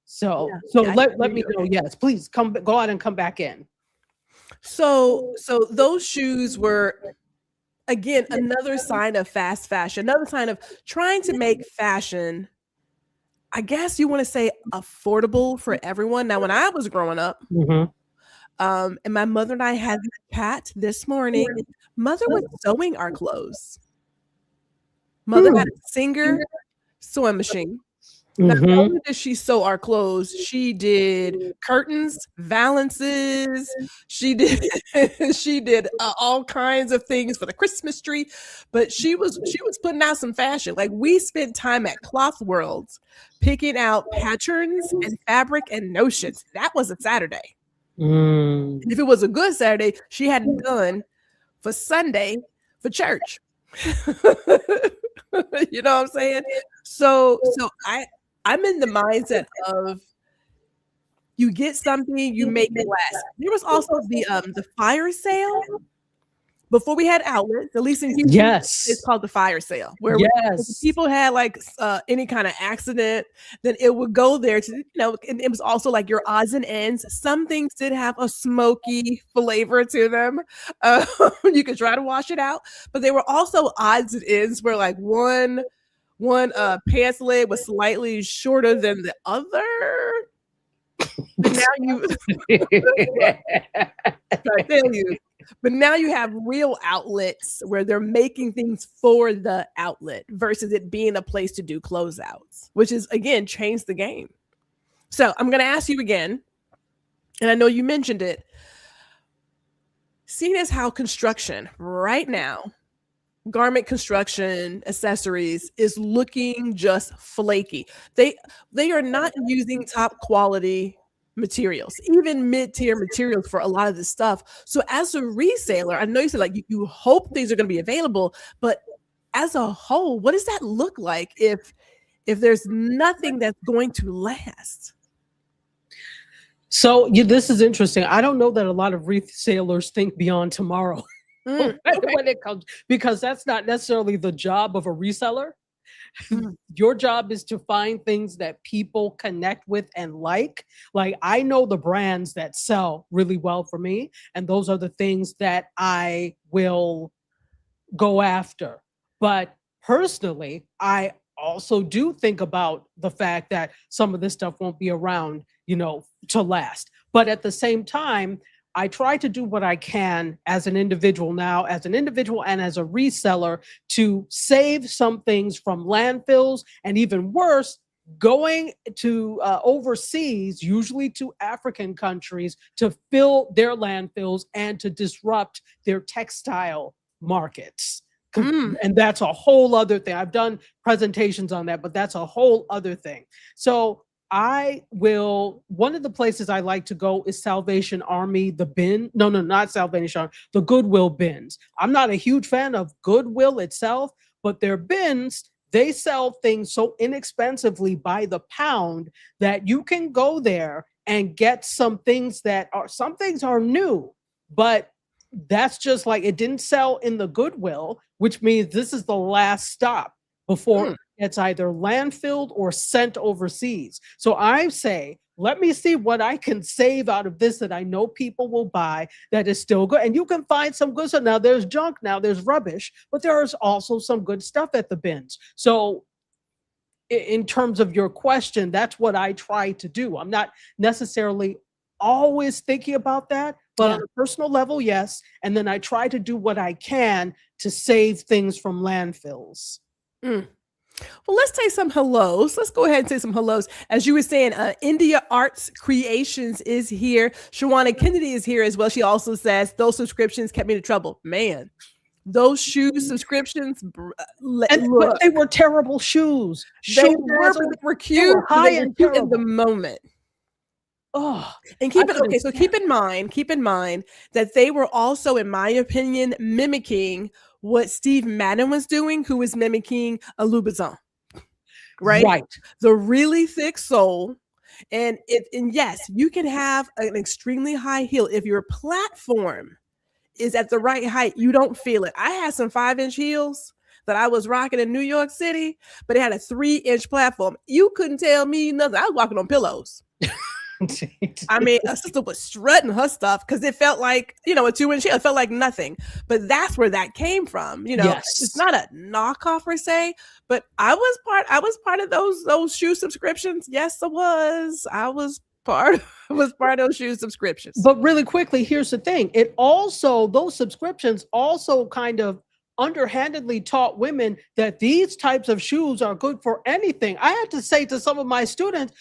So let me know. Okay. Yes, please go out and come back in. So those shoes were, again, another sign of fast fashion, another sign of trying to make fashion, I guess you want to say, affordable for everyone. Now, when I was growing up, and my mother and I had a chat this morning, mother was sewing our clothes. Mother had a Singer sewing machine. Not only did she sew our clothes, she did curtains, valances. She did all kinds of things for the Christmas tree. But she was putting out some fashion. Like, we spent time at Cloth Worlds picking out patterns and fabric and notions. That was a Saturday. And if it was a good Saturday, she had it done for Sunday for church. You know what I'm saying? So I'm in the mindset of, you get something, you make it last. There was also the fire sale before we had outlets, at least in Houston. Yes, it's called the fire sale, where people had like any kind of accident, then it would go there to, and it was also like your odds and ends. Some things did have a smoky flavor to them. You could try to wash it out, but there were also odds and ends where like one pants leg was slightly shorter than the other. But now you have real outlets where they're making things for the outlet versus it being a place to do closeouts, which is, again, changed the game. So I'm going to ask you again, and I know you mentioned it. Seeing as how construction right now, garment construction, accessories is looking just flaky. They they are not using top quality materials, even mid-tier materials for a lot of this stuff. So as a reseller, I know you said like you hope things are going to be available, but as a whole, what does that look like if there's nothing that's going to last? So this is interesting. I don't know that a lot of resellers think beyond tomorrow Okay. when it comes, because that's not necessarily the job of a reseller. Mm, Your job is to find things that people connect with and like. Like, I know the brands that sell really well for me, and those are the things that I will go after. But personally, I also do think about the fact that some of this stuff won't be around, to last. But at the same time, I try to do what I can as an individual now, as an individual and as a reseller, to save some things from landfills, and even worse, going to overseas, usually to African countries, to fill their landfills and to disrupt their textile markets. mm, And that's a whole other thing. I've done presentations on that, but that's a whole other thing. So one of the places I like to go is Salvation Army, the bin. No, not Salvation Army, the Goodwill bins. I'm not a huge fan of Goodwill itself, but their bins, they sell things so inexpensively by the pound that you can go there and get some things are new, but that's just like, it didn't sell in the Goodwill, which means this is the last stop before mm. it's either landfilled or sent overseas. So I say, let me see what I can save out of this that I know people will buy that is still good. And you can find some good stuff. Now there's junk, now there's rubbish, but there is also some good stuff at the bins. So in terms of your question, that's what I try to do. I'm not necessarily always thinking about that, but on a personal level, yes. And then I try to do what I can to save things from landfills. Mm. Well, let's take some hellos. Let's go ahead and say some hellos. As you were saying, India Arts Creations is here. Shawana Kennedy is here as well. She also says those subscriptions kept me in trouble. Man, those shoe subscriptions, But they were terrible shoes. They were cute. High They were and cute in the terrible. moment. Oh, And keep in mind that they were also, in my opinion, mimicking what Steve Madden was doing, who was mimicking a Louboutin, right? The really thick sole. And yes, you can have an extremely high heel if your platform is at the right height. You don't feel it. I had some 5-inch heels that I was rocking in New York City, but it had a 3-inch platform. You couldn't tell me nothing. I was walking on pillows. I mean, a sister was strutting her stuff because it felt like, a 2-inch heel. It felt like nothing. But that's where that came from. Yes. It's not a knockoff per se, but I was part of those shoe subscriptions. Yes, I was. I was part of those shoe subscriptions. But really quickly, here's the thing. Those subscriptions also kind of underhandedly taught women that these types of shoes are good for anything. I had to say to some of my students,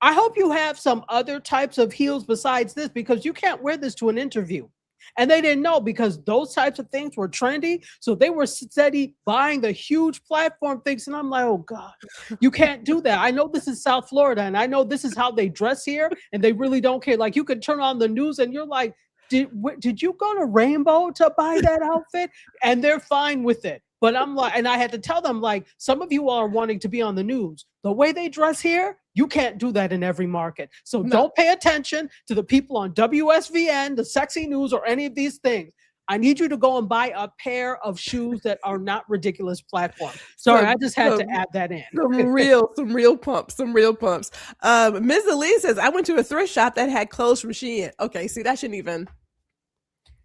I hope you have some other types of heels besides this, because you can't wear this to an interview. And they didn't know, because those types of things were trendy. So they were steady buying the huge platform things. And I'm like, oh God, you can't do that. I know this is South Florida, and I know this is how they dress here, and they really don't care. Like, you could turn on the news and you're like, did you go to Rainbow to buy that outfit? And they're fine with it. But I'm like, and I had to tell them, like, some of you are wanting to be on the news. The way they dress here, you can't do that in every market. So don't pay attention to the people on WSVN, the Sexy News, or any of these things. I need you to go and buy a pair of shoes that are not ridiculous platform. Sorry, I just had to add that in. Some real pumps. Ms. Elise says, I went to a thrift shop that had clothes from Shein. Okay, see, that shouldn't even.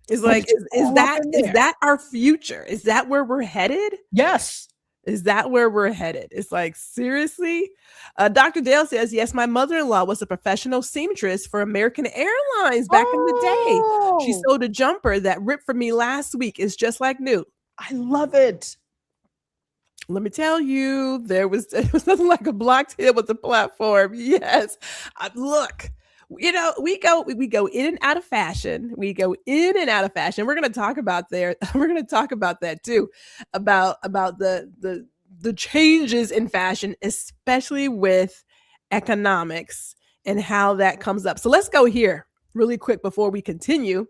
It's like, is that our future? Is that where we're headed? Yes. Is that where we're headed? It's like, seriously? Dr. Dale says, yes, my mother-in-law was a professional seamstress for American Airlines back in the day. She sewed a jumper that ripped for me last week. It's just like new. I love it. Let me tell you, it was nothing like a blocked hill with the platform. Yes, look, we go in and out of fashion. We go in and out of fashion. We're going to talk about there. We're going to talk about that too, about the changes in fashion, especially with economics and how that comes up. So let's go here really quick before we continue.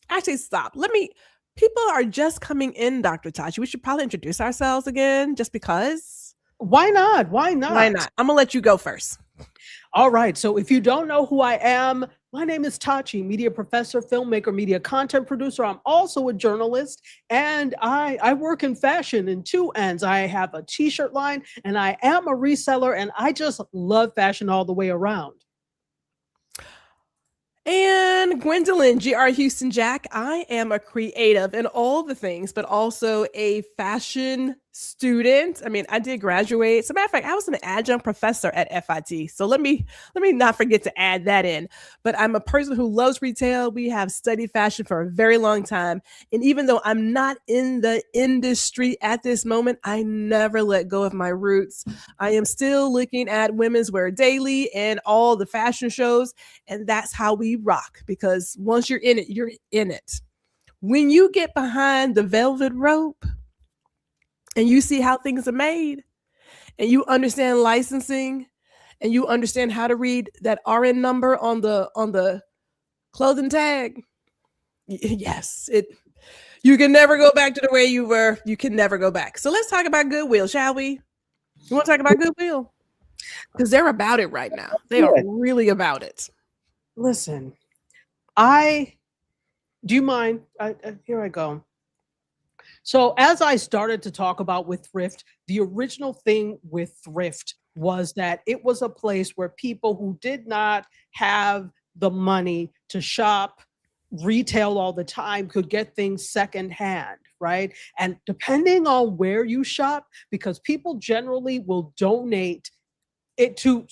Actually, stop. Let me People are just coming in, Dr. Tachi. We should probably introduce ourselves again just because. Why not? Why Why not? not? I'm going to let you go first. All right. So if you don't know who I am, my name is Tachi, media professor, filmmaker, media content producer. I'm also a journalist, and I work in fashion in two ends. I have a t-shirt line, and I am a reseller, and I just love fashion all the way around. And Gwendolyn, GR Houston Jack, I am a creative in all the things, but also a fashion student. I mean, I did graduate. As a matter of fact, I was an adjunct professor at FIT. So let me not forget to add that in. But I'm a person who loves retail. We have studied fashion for a very long time. And even though I'm not in the industry at this moment, I never let go of my roots. I am still looking at women's wear daily and all the fashion shows. And that's how we rock, because once you're in it, you're in it. When you get behind the velvet rope and you see how things are made and you understand licensing and you understand how to read that RN number on the clothing tag, yes, it you can never go back to the way you were. You can never go back. So let's talk about Goodwill, shall we? You want to talk about Goodwill? Because they're about it right now. They are really about it. Listen, do you mind? Here I go. So as I started to talk about with thrift, the original thing with thrift was that it was a place where people who did not have the money to shop retail all the time could get things secondhand, right? And depending on where you shop, because people generally will donate it to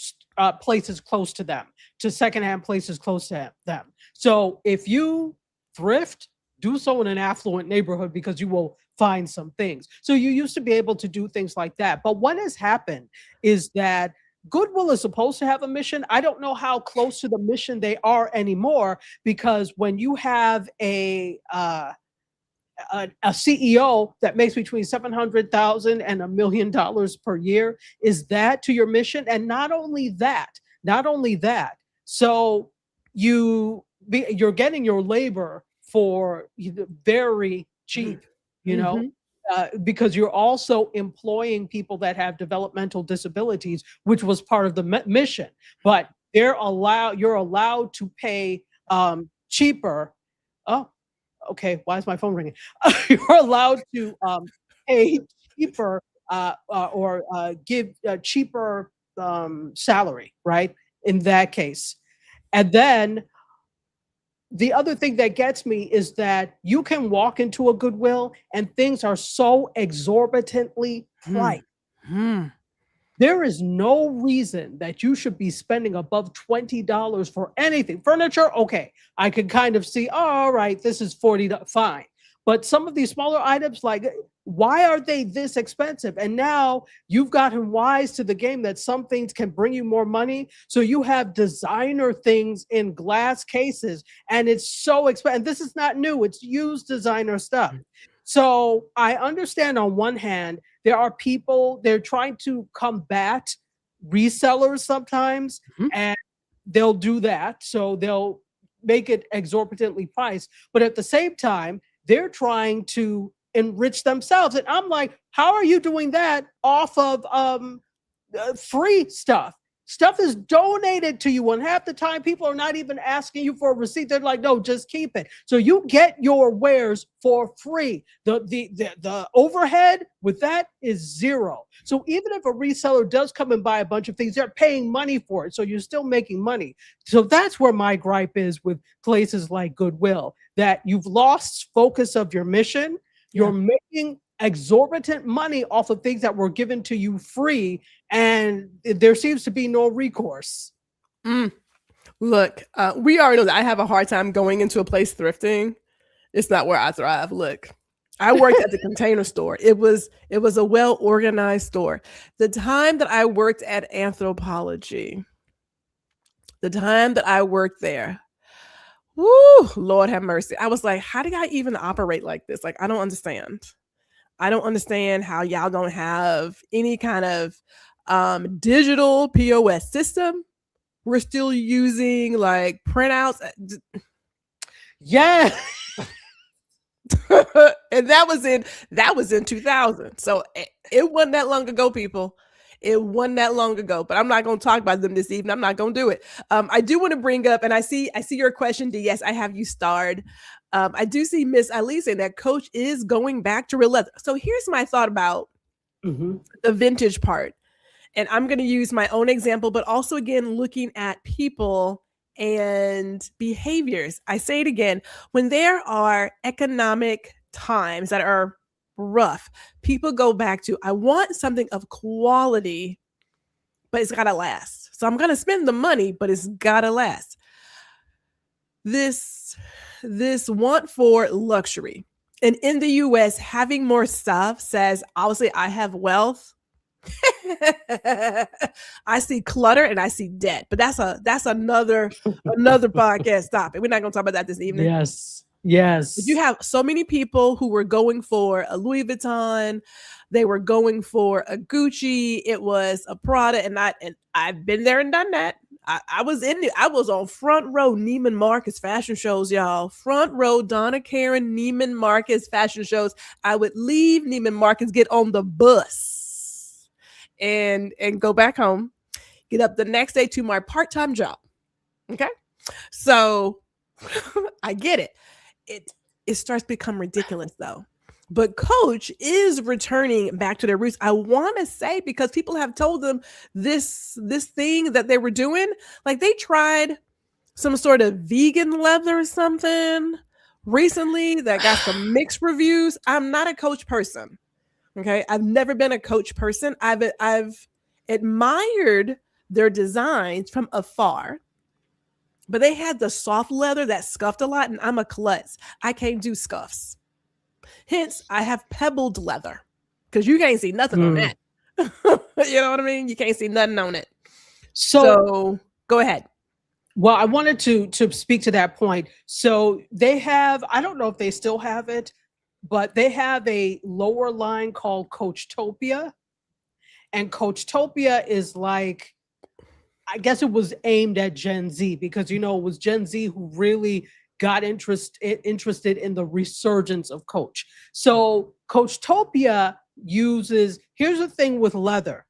places close to them, to secondhand places close to them. So if you thrift, do so in an affluent neighborhood because you will find some things. So you used to be able to do things like that. But what has happened is that Goodwill is supposed to have a mission. I don't know how close to the mission they are anymore, because when you have a CEO that makes between $700,000 and $1 million per year, is that to your mission? And not only that, so you're getting your labor for very cheap, because you're also employing people that have developmental disabilities, which was part of the mission. But you're allowed to pay cheaper. Oh, okay. Why is my phone ringing? You're allowed to pay cheaper or give a cheaper salary, right? In that case. And then the other thing that gets me is that you can walk into a Goodwill and things are so exorbitantly priced. There is no reason that you should be spending above $20 for anything. Furniture, okay, I can kind of see, oh, all right, this is $40, fine. But some of these smaller items, like, why are they this expensive? And now you've gotten wise to the game that some things can bring you more money. So you have designer things in glass cases, and it's so expensive. And this is not new, it's used designer stuff. So I understand on one hand, there are people, they're trying to combat resellers sometimes, and they'll do that. So they'll make it exorbitantly priced. But at the same time, they're trying to enrich themselves. And I'm like, how are you doing that off of free stuff? Stuff is donated to you, and half the time people are not even asking you for a receipt. They're like, no, just keep it. So you get your wares for free. The overhead with that is zero. So even if a reseller does come and buy a bunch of things, they're paying money for it. So you're still making money. So that's where my gripe is with places like Goodwill, that you've lost focus of your mission. You're making exorbitant money off of things that were given to you free, and there seems to be no recourse. Look, we already know that I have a hard time going into a place thrifting. It's not where I thrive. Look, I worked at the Container Store. It was a well-organized store. The time that I worked at Anthropologie, the time that I worked there, whoo, Lord have mercy. I was like, how do y'all even operate like this? Like, I don't understand. I don't understand how y'all don't have any kind of digital POS system. We're still using like printouts. Yeah. And that was in 2000. So it wasn't that long ago, people. It wasn't that long ago, but I'm not going to talk about them this evening. I'm not going to do it. I do want to bring up, and I see your question. D. Yes, I have you starred. I do see Miss Ali saying that Coach is going back to real leather. So here's my thought about the vintage part. And I'm going to use my own example, but also again, looking at people and behaviors. I say it again, when there are economic times that are rough, people go back to, I want something of quality, but it's got to last. So I'm going to spend the money, but it's got to last. This want for luxury. And in the US, having more stuff says, obviously, I have wealth. I see clutter and I see debt, but that's another podcast topic. We're not going to talk about that this evening. Yes. But you have so many people who were going for a Louis Vuitton, they were going for a Gucci, it was a Prada, and I've been there and done that. I was on front row Neiman Marcus fashion shows, y'all. Front row Donna Karan Neiman Marcus fashion shows. I would leave Neiman Marcus, get on the bus, and go back home, get up the next day to my part-time job. Okay. So I get it. It starts to become ridiculous though. But Coach is returning back to their roots. I want to say, because people have told them this thing that they were doing, like they tried some sort of vegan leather or something recently that got some mixed reviews. I'm not a Coach person. Okay. I've never been a Coach person. I've admired their designs from afar, but they had the soft leather that scuffed a lot, and I'm a klutz. I can't do scuffs. Hence, I have pebbled leather because you can't see nothing on that. You know what I mean? You can't see nothing on it. So go ahead. Well, I wanted to speak to that point. So they have, I don't know if they still have it, but they have a lower line called Coachtopia. And Coachtopia is like, I guess it was aimed at Gen Z because, it was Gen Z who really got interested in the resurgence of Coach. So Coachtopia uses, here's the thing with leather.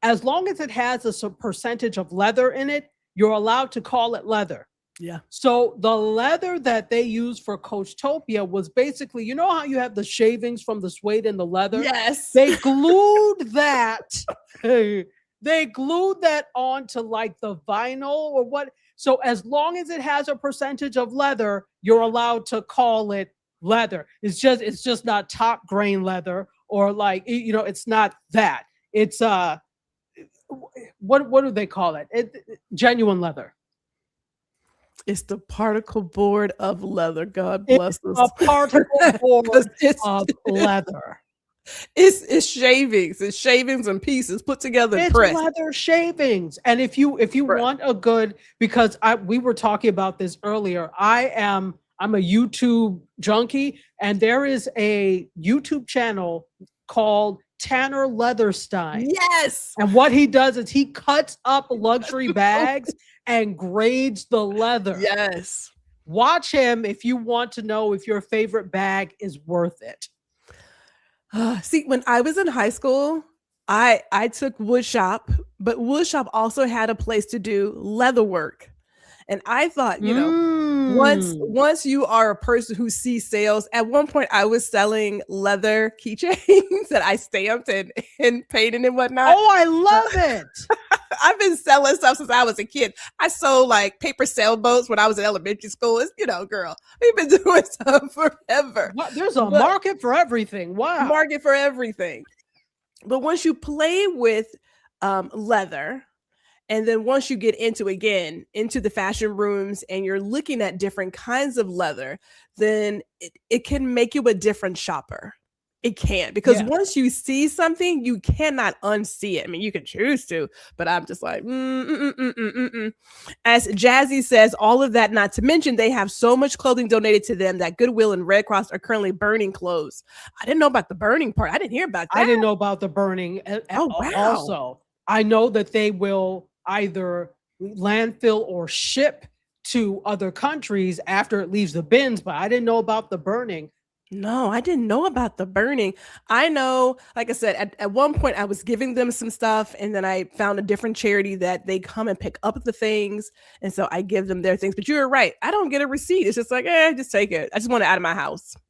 As long as it has a percentage of leather in it, you're allowed to call it leather. Yeah. So the leather that they used for Coachtopia was basically, you know how you have the shavings from the suede and the leather? Yes. They glued that. They glued that onto like the vinyl or what. So as long as it has a percentage of leather, you're allowed to call it leather. It's just not top grain leather or like, it's not that. It's what do they call it? Genuine leather. It's the particle board of leather. God bless us. A particle board of leather. It's shavings. It's shavings and pieces put together and pressed. It's leather shavings. And if you want a good, because we were talking about this earlier, I'm a YouTube junkie, and there is a YouTube channel called Tanner Leatherstein. Yes. And what he does is he cuts up luxury bags and grades the leather. Yes. Watch him if you want to know if your favorite bag is worth it. See, when I was in high school, I took woodshop, but woodshop also had a place to do leather work. And I thought, once you are a person who sees sales, at one point I was selling leather keychains that I stamped and painted and whatnot. Oh, I love it. I've been selling stuff since I was a kid. I sold like paper sailboats when I was in elementary school. It's, girl, we've been doing stuff forever. There's a market for everything. Wow. Market for everything. But once you play with leather And then once you get into the fashion rooms and you're looking at different kinds of leather, then it can make you a different shopper. It can, because Yeah. once you see something, you cannot unsee it. I mean, you can choose to, but I'm just like, as Jazzy says, all of that, not to mention, they have so much clothing donated to them that Goodwill and Red Cross are currently burning clothes. I didn't know about the burning part. I didn't hear about I that. didn't know about the burning. Oh, wow. Also, I know that they will either landfill or ship to other countries after it leaves the bins, but I didn't know about the burning. No, I didn't know about the burning. I know, like I said, at one point I was giving them some stuff, and then I found a different charity that they come and pick up the things. And so I give them their things. But you're right. I don't get a receipt. It's just like, just take it. I just want it out of my house. And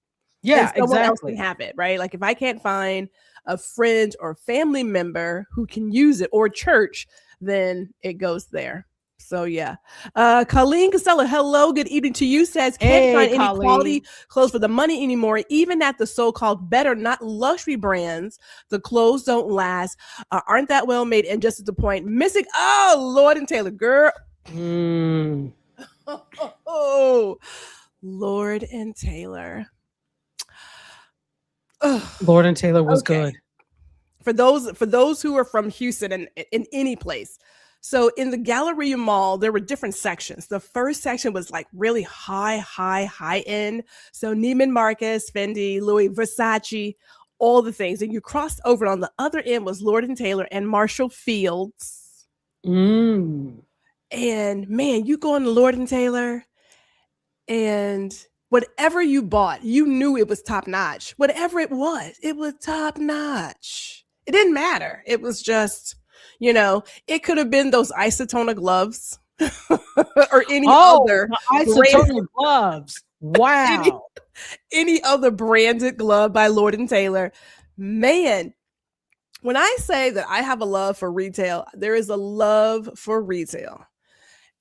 Yeah, someone else can exactly. have it, right? Like if I can't find a friend or family member who can use it, or church, then it goes there. So yeah. Colleen Casella, hello, good evening to you, says can't Hey, find any quality Colleen. clothes for the money anymore, even at the so-called better, not luxury brands. The clothes don't last, aren't that well made, and just at the point, missing. Oh, Lord and Taylor, girl. Oh, Lord and Taylor. Lord and Taylor was Okay. good. For those who are from Houston and in any place. So in the Galleria Mall, there were different sections. The first section was like really high end. So Neiman Marcus, Fendi, Louis, Versace, all the things. And you crossed over, and on the other end was Lord and Taylor and Marshall Fields. Mm. And man, you go into Lord and Taylor, and whatever you bought, you knew it was top notch. Whatever it was top notch. It didn't matter. It was just, it could have been those isotona gloves or any Oh, other the brand, isotonic gloves. any, Wow. any other branded glove by Lord and Taylor. Man, when I say that I have a love for retail, there is a love for retail.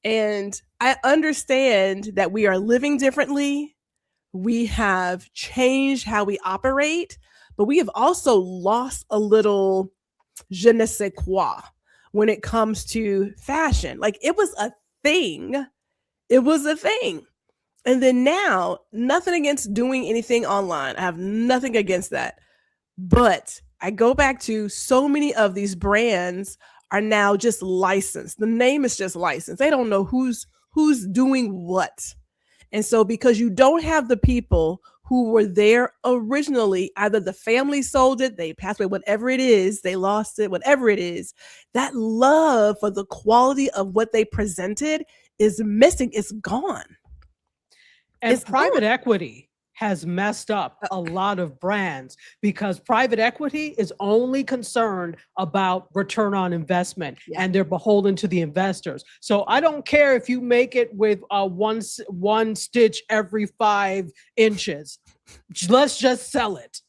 And I understand that we are living differently. We have changed how we operate, but we have also lost a little je ne sais quoi when it comes to fashion. Like it was a thing. It was a thing. And then now, nothing against doing anything online. I have nothing against that. But I go back to so many of these brands are now just licensed. The name is just licensed. They don't know who's doing what. And so because you don't have the people who were there originally, either the family sold it, they passed away, whatever it is, they lost it, whatever it is, that love for the quality of what they presented is missing. It's gone. And private equity has messed up a lot of brands because private equity is only concerned about return on investment, and they're beholden to the investors. So I don't care if you make it with one stitch every 5 inches. Let's just sell it.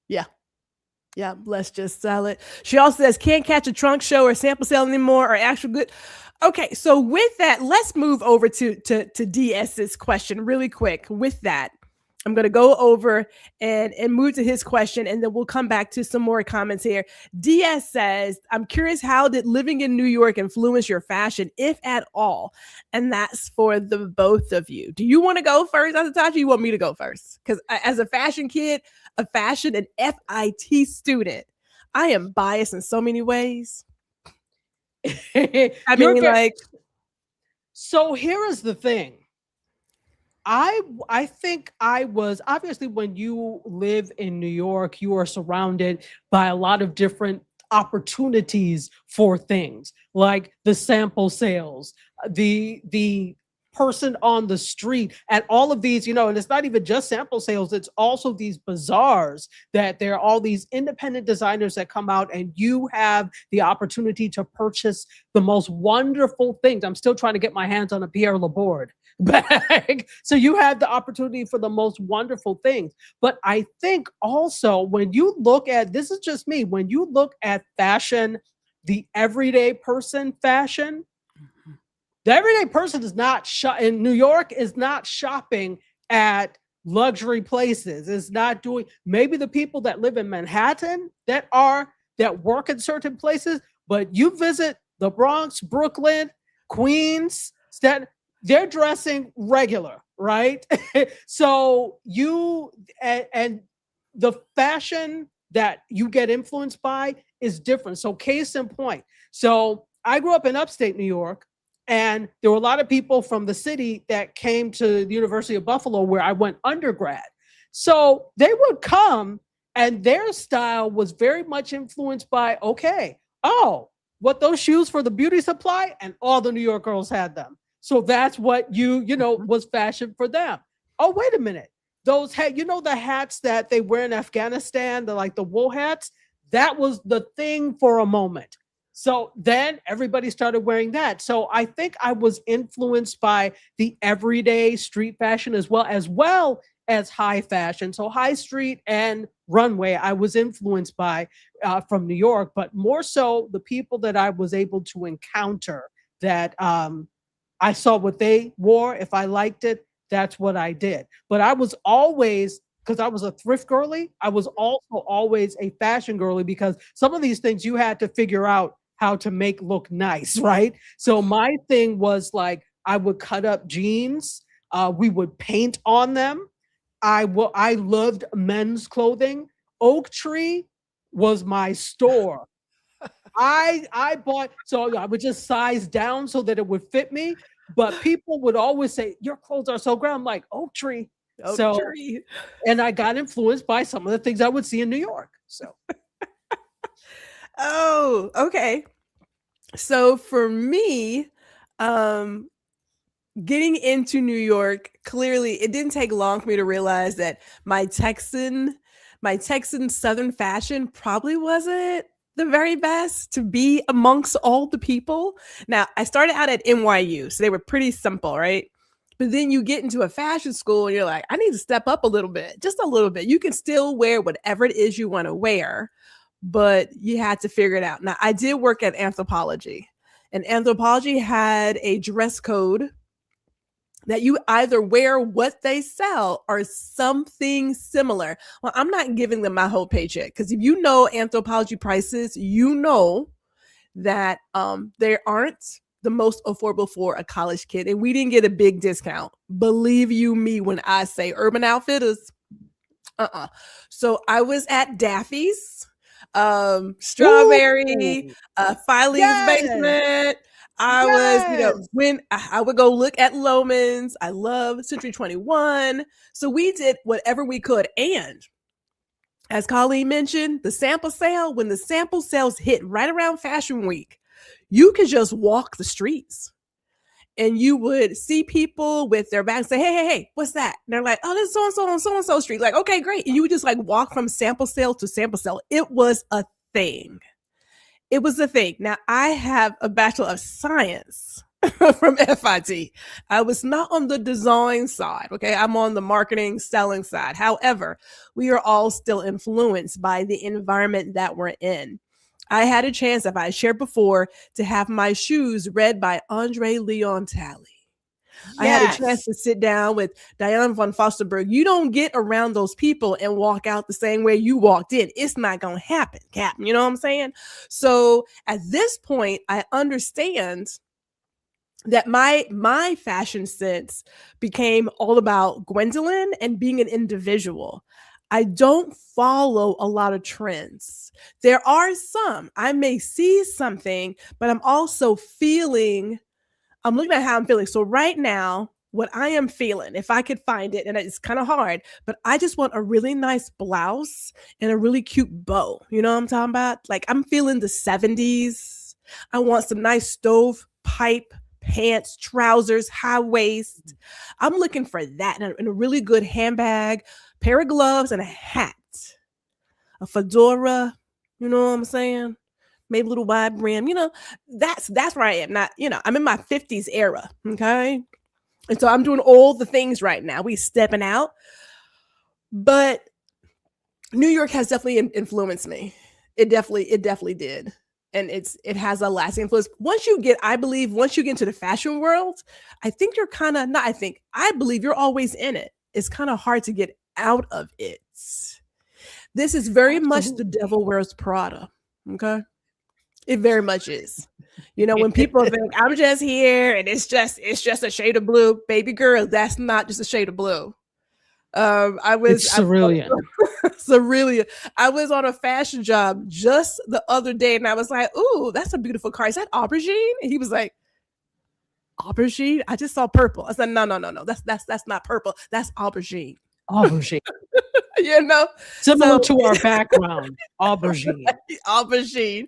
Yeah, let's just sell it. She also says can't catch a trunk show or sample sale anymore or actual good. Okay, so with that, let's move over to DS's question really quick. With that, I'm going to go over and move to his question, and then we'll come back to some more comments here. DS says, I'm curious, how did living in New York influence your fashion, if at all? And that's for the both of you. Do you want to go first, Dr. Tachi? You want me to go first? Because as a fashion kid, a fashion and FIT student, I am biased in so many ways. I mean, like, so here is the thing. I think I was, obviously, when you live in New York, you are surrounded by a lot of different opportunities for things like the sample sales, the person on the street, and all of these, and it's not even just sample sales, it's also these bazaars that there are all these independent designers that come out, and you have the opportunity to purchase the most wonderful things. I'm still trying to get my hands on a Pierre Laborde bag. So you have the opportunity for the most wonderful things. But I think also when you look at, this is just me, when you look at fashion, the everyday person fashion, the everyday person is not in New York, is not shopping at luxury places. Is not doing, maybe the people that live in Manhattan that work in certain places, but you visit the Bronx, Brooklyn, Queens, Staten, they're dressing regular, right? So and the fashion that you get influenced by is different. So case in point. So I grew up in upstate New York, and there were a lot of people from the city that came to the University of Buffalo where I went undergrad. So they would come, and their style was very much influenced by, okay, oh, what those shoes for the beauty supply, and all the New York girls had them. So that's what was fashion for them. Oh, wait a minute. Those hat, the hats that they wear in Afghanistan, the wool hats, that was the thing for a moment. So then everybody started wearing that. So I think I was influenced by the everyday street fashion as high fashion. So high street and runway, I was influenced by from New York, but more so the people that I was able to encounter that I saw what they wore. If I liked it, that's what I did. But I was always, because I was a thrift girly, I was also always a fashion girly, because some of these things you had to figure out how to make look nice, right? So my thing was like, I would cut up jeans, we would paint on them. I loved men's clothing. Oak Tree was my store. I bought, so I would just size down so that it would fit me. But people would always say, your clothes are so great. I'm like, Oak Tree. Oak Tree. And I got influenced by some of the things I would see in New York. So. Oh, okay. So for me, getting into New York, clearly it didn't take long for me to realize that my Texan Southern fashion probably wasn't the very best to be amongst all the people. Now, I started out at NYU, so they were pretty simple, right? But then you get into a fashion school and you're like, I need to step up a little bit, just a little bit. You can still wear whatever it is you want to wear, but you had to figure it out. Now, I did work at Anthropologie, and Anthropologie had a dress code that you either wear what they sell or something similar. Well, I'm not giving them my whole paycheck, because if you know Anthropologie prices, you know that they aren't the most affordable for a college kid. And we didn't get a big discount. Believe you me when I say Urban Outfitters. So I was at Daffy's, Strawberry, Filey's Yes. Basement. I was, when I would go look at Loman's, I love Century 21. So we did whatever we could. And as Colleen mentioned, the sample sale, when the sample sales hit right around Fashion Week, you could just walk the streets and you would see people with their bags say, hey, what's that? And they're like, oh, this is so-and-so on so-and-so street. Like, okay, great. And you would just like walk from sample sale to sample sale. It was a thing. It was a thing. Now, I have a Bachelor of Science from FIT. I was not on the design side, okay? I'm on the marketing, selling side. However, we are all still influenced by the environment that we're in. I had a chance, if I shared before, to have my shoes read by Andre Leon Talley. Yes. I had a chance to sit down with Diane von Fosterberg. You don't get around those people and walk out the same way you walked in. It's not going to happen, Captain. You know what I'm saying? So at this point, I understand that my fashion sense became all about Gwendolyn and being an individual. I don't follow a lot of trends. There are some. I may see something, but I'm also I'm looking at how I'm feeling. So right now, what I am feeling, if I could find it, and it's kind of hard, but I just want a really nice blouse and a really cute bow. You know what I'm talking about? Like, I'm feeling the 70s. I want some nice stovepipe pants, trousers, high waist. I'm looking for that, and a really good handbag, pair of gloves, and a hat, a fedora. You know what I'm saying? Maybe a little wide brim. You know, that's where I am. Not, I'm in my 50s era. Okay, and so I'm doing all the things right now. We stepping out, but New York has definitely influenced me. It definitely did. And it has a lasting influence. I believe once you get into the fashion world, I believe you're always in it. It's kind of hard to get out of it. This is very much the devil wears Prada. Okay. It very much is. You know, when people think I'm just here and it's just a shade of blue, baby girl, that's not just a shade of blue. It's I was cerulean. so really, I was on a fashion job just the other day, and I was like, "Ooh, that's a beautiful car. Is that aubergine?" And he was like, "Aubergine? I just saw purple." I said, "No, no, no, no. That's not purple. That's aubergine." Aubergine. You know, Similar so to our background, aubergine. aubergine.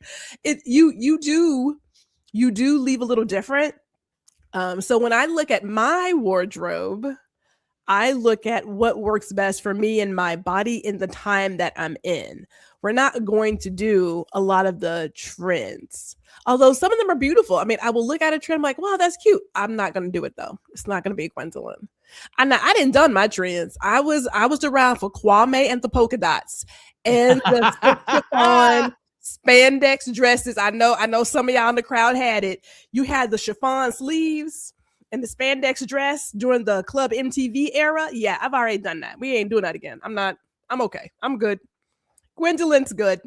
You do leave a little different. So when I look at my wardrobe, I look at what works best for me and my body in the time that I'm in. We're not going to do a lot of the trends. Although some of them are beautiful. I mean, I will look at a trend like, wow, that's cute. I'm not gonna do it though. It's not gonna be Gwendolyn. I didn't done my trends. I was around for Kwame and the polka dots and the slip chiffon spandex dresses. I know some of y'all in the crowd had it. You had the chiffon sleeves and the spandex dress during the Club MTV era. Yeah, I've already done that. We ain't doing that again. I'm okay. I'm good. Gwendolyn's good.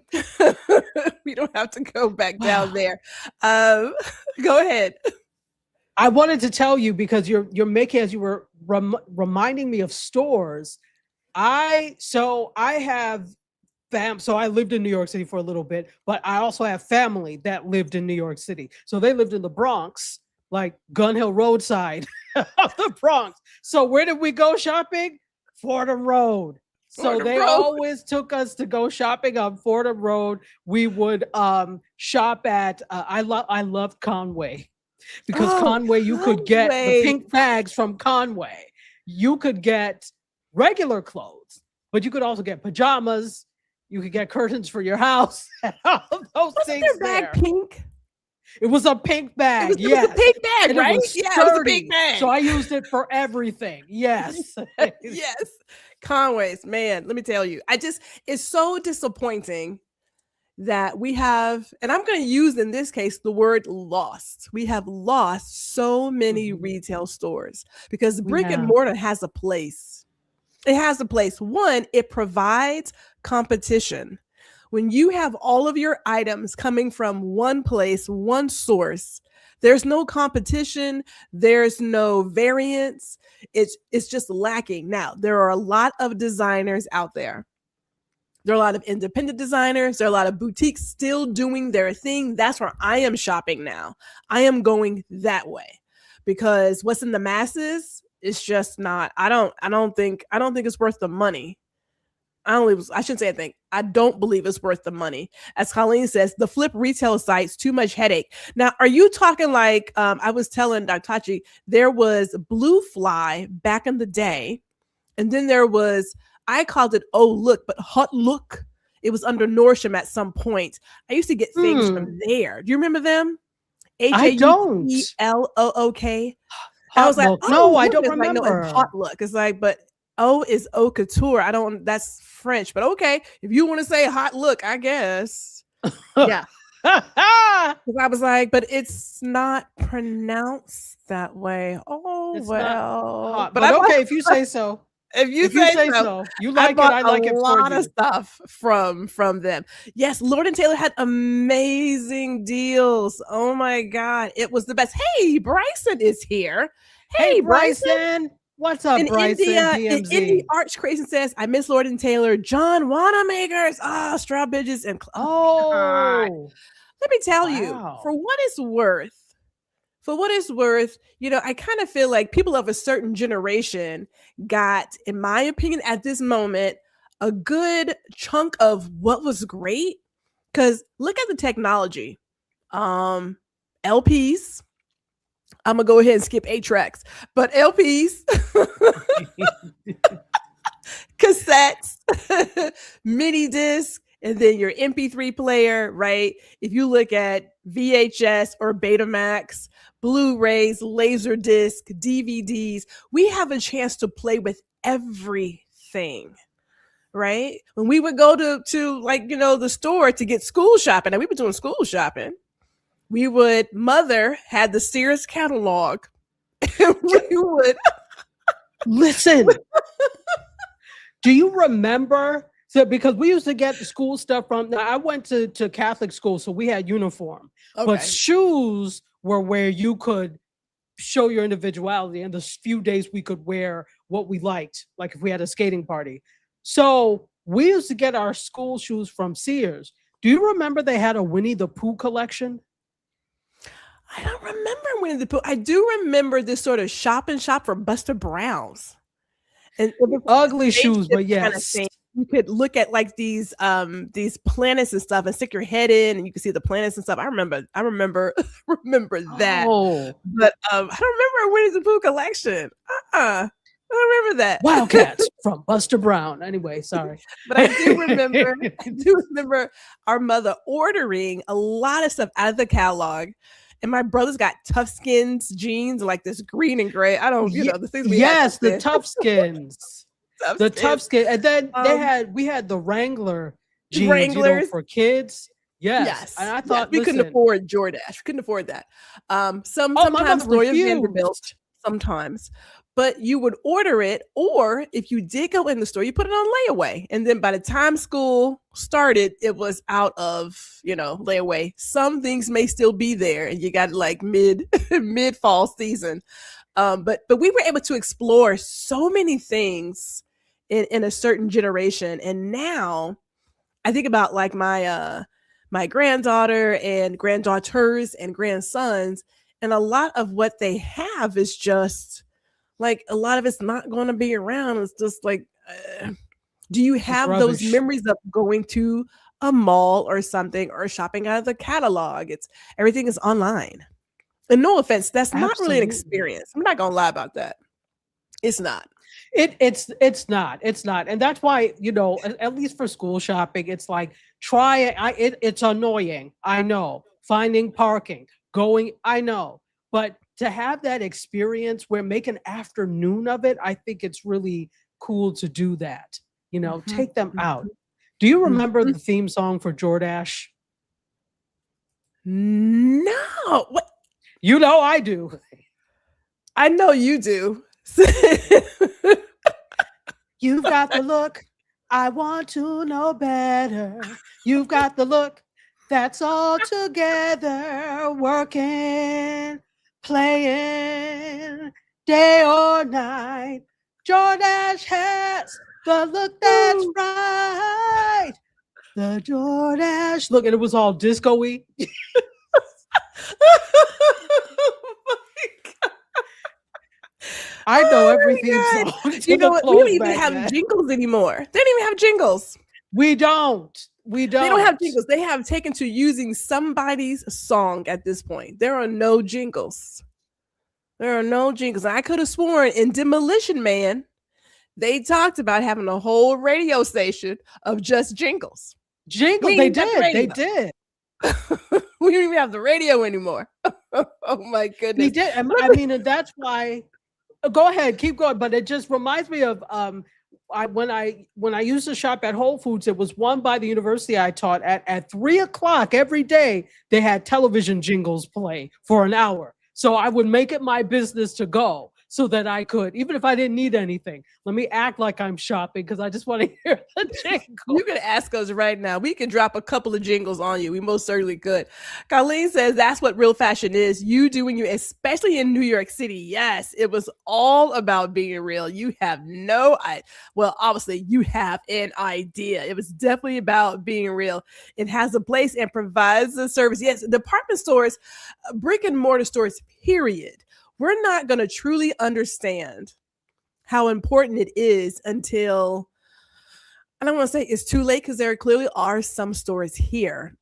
We don't have to go back down there. Um, Go ahead. I wanted to tell you because you're making, as you were reminding me of stores. I have so I lived in New York City for a little bit, but I also have family that lived in New York City. So they lived in the Bronx, like Gun Hill roadside of the Bronx. So where did we go shopping? Fordham Road. So Fordham they Road. always took us to go shopping on Fordham Road. We would shop at I loved Conway, because Oh, Conway, you could get the Conway. pink bags from Conway. You could get regular clothes, but you could also get pajamas. You could get curtains for your house. All of those Wasn't things their bag there. pink? It was a pink bag. It was Yes. a pink bag, And right? it was Yeah, it was a sturdy. pink bag. So I used it for everything. Yes. Yes. Conway's, man, let me tell you. It's so disappointing that we have, and I'm going to use in this case the word lost. We have lost so many Mhm. retail stores because We brick and have. mortar has a place. It has a place. One, it provides competition. When you have all of your items coming from one place, one source, there's no competition, there's no variance. It's just lacking. Now, there are a lot of designers out there. There are a lot of independent designers. There are a lot of boutiques still doing their thing. That's where I am shopping now. I am going that way because what's in the masses is just not. I don't think it's worth the money. I shouldn't say I think. I don't believe it's worth the money. As Colleen says, the flip retail sites, too much headache. Now, are you talking like I was telling Dr. Tachi, there was Blue Fly back in the day, and then there was, I called it Oh Look, but Hot Look. It was under Nordstrom at some point. I used to get things from there. Do you remember them? I don't. HAUTLOOK. I was Hot like, look. oh, No, I look. don't It's like, no, it's remember. Hot Look. It's like, but O is Haute Couture. I don't, that's French, but okay. If you want to say Hot Look, I guess. Yeah. Because I was like, but it's not pronounced that way. Oh, It's not well. hot, But but okay, if you say so. if you If you say say so, so. You I like it, bought I a like it for lot of you. stuff from them. Yes, Lord and Taylor had amazing deals. Oh my God. It was the best. Hey, Bryson is here. Hey, Hey, Bryson. Bryson. What's up, Bryson? Indie DMZ. Arch Creation says, I miss Lord and Taylor. John Wanamakers. Ah, straw bitches and God. Oh, Let me tell you, wow. for what it's worth, I kind of feel like people of a certain generation got, in my opinion, at this moment, a good chunk of what was great. Because look at the technology. LPs. I'm gonna go ahead and skip 8 tracks, but LPs, cassettes, mini disc, and then your MP3 player, right? If you look at VHS or Betamax, Blu-rays, Laserdisc, DVDs, we have a chance to play with everything, right? When we would go to like, the store to get school shopping, and we were doing school shopping, mother had the Sears catalog. And we would Listen. Do you remember So because we used to get the school stuff from, now I went to Catholic school, so we had uniform, but Okay. shoes were where you could show your individuality, and the few days we could wear what we liked, like if we had a skating party. So we used to get our school shoes from Sears. Do you remember they had a Winnie the Pooh collection? I don't remember Winnie the Pooh. I do remember this sort of shop and shop for Buster Browns. And it was like Ugly a shoes, spaceship but kind of yes. thing. You could look at like these planets and stuff and stick your head in and you can see the planets and stuff. I remember remember that. Oh, But I don't remember a Winnie the Pooh collection. I don't remember that. Wildcats from Buster Brown. Anyway, sorry. But I do remember our mother ordering a lot of stuff out of the catalog. And my brothers got Tough Skins jeans, like this green and gray. I don't, the things we had Yes, back the then. tough skins. Tough The Skins. tough skin. And then Um, we had the Wrangler jeans, Wranglers. for kids. Yes. Yes. And I Yes. thought, We couldn't listen, afford Jordache. We couldn't afford that. oh, my Sometimes mother Story of Vanderbilt, refused. sometimes. But you would order it, or if you did go in the store, you put it on layaway. And then by the time school started, it was out of, layaway. Some things may still be there, and you got like mid fall season. But we were able to explore so many things in a certain generation. And now I think about like my granddaughter and granddaughters and grandsons, and a lot of what they have is just like a lot of it's not going to be around. It's just like, do you It's have those rubbish. memories of going to a mall or something or shopping out of the catalog? Everything is online. And no offense, that's not really an Absolutely. experience. I'm not gonna lie about that. It's not. It's not. And that's why, at least for school shopping, it's like try it. It's annoying. I know. Finding parking, going, I know. But to have that experience where make an afternoon of it, I think it's really cool to do that. Mhm, Take them out. mhm, Do you remember mhm. the theme song for Jordache? No, what? I do. I know you do. You've got the look. I want to know better. You've got the look. That's all together. Working, playing, day or night. Jordache has the look that's right. The Jordache look, and it was all disco-y. I know every theme Oh song my to God. You know the what? We don't close even back have then. jingles anymore. They don't even have jingles. We don't. We They don't have don't. jingles. They have taken to using somebody's song at this point. There are no jingles. There are no jingles. I could have sworn in Demolition Man, they talked about having a whole radio station of just jingles. Jingle, We ain't they even got the did. They radio. did. We don't even have the radio anymore. Oh my We goodness. did. I mean, and that's why. Go ahead, keep going. But it just reminds me of when I used to shop at Whole Foods. It was one by the university I taught at 3 o'clock every day. They had television jingles play for an hour, so I would make it my business to go so that I could, even if I didn't need anything, let me act like I'm shopping because I just want to hear the jingle. You can ask us right now. We can drop a couple of jingles on you. We most certainly could. Colleen says that's what real fashion is. You doing you, especially in New York City. Yes, it was all about being real. You have obviously you have an idea. It was definitely about being real. It has a place and provides a service. Yes, department stores, brick and mortar stores, period. We're not going to truly understand how important it is until, I don't want to say it's too late because there clearly are some stores here.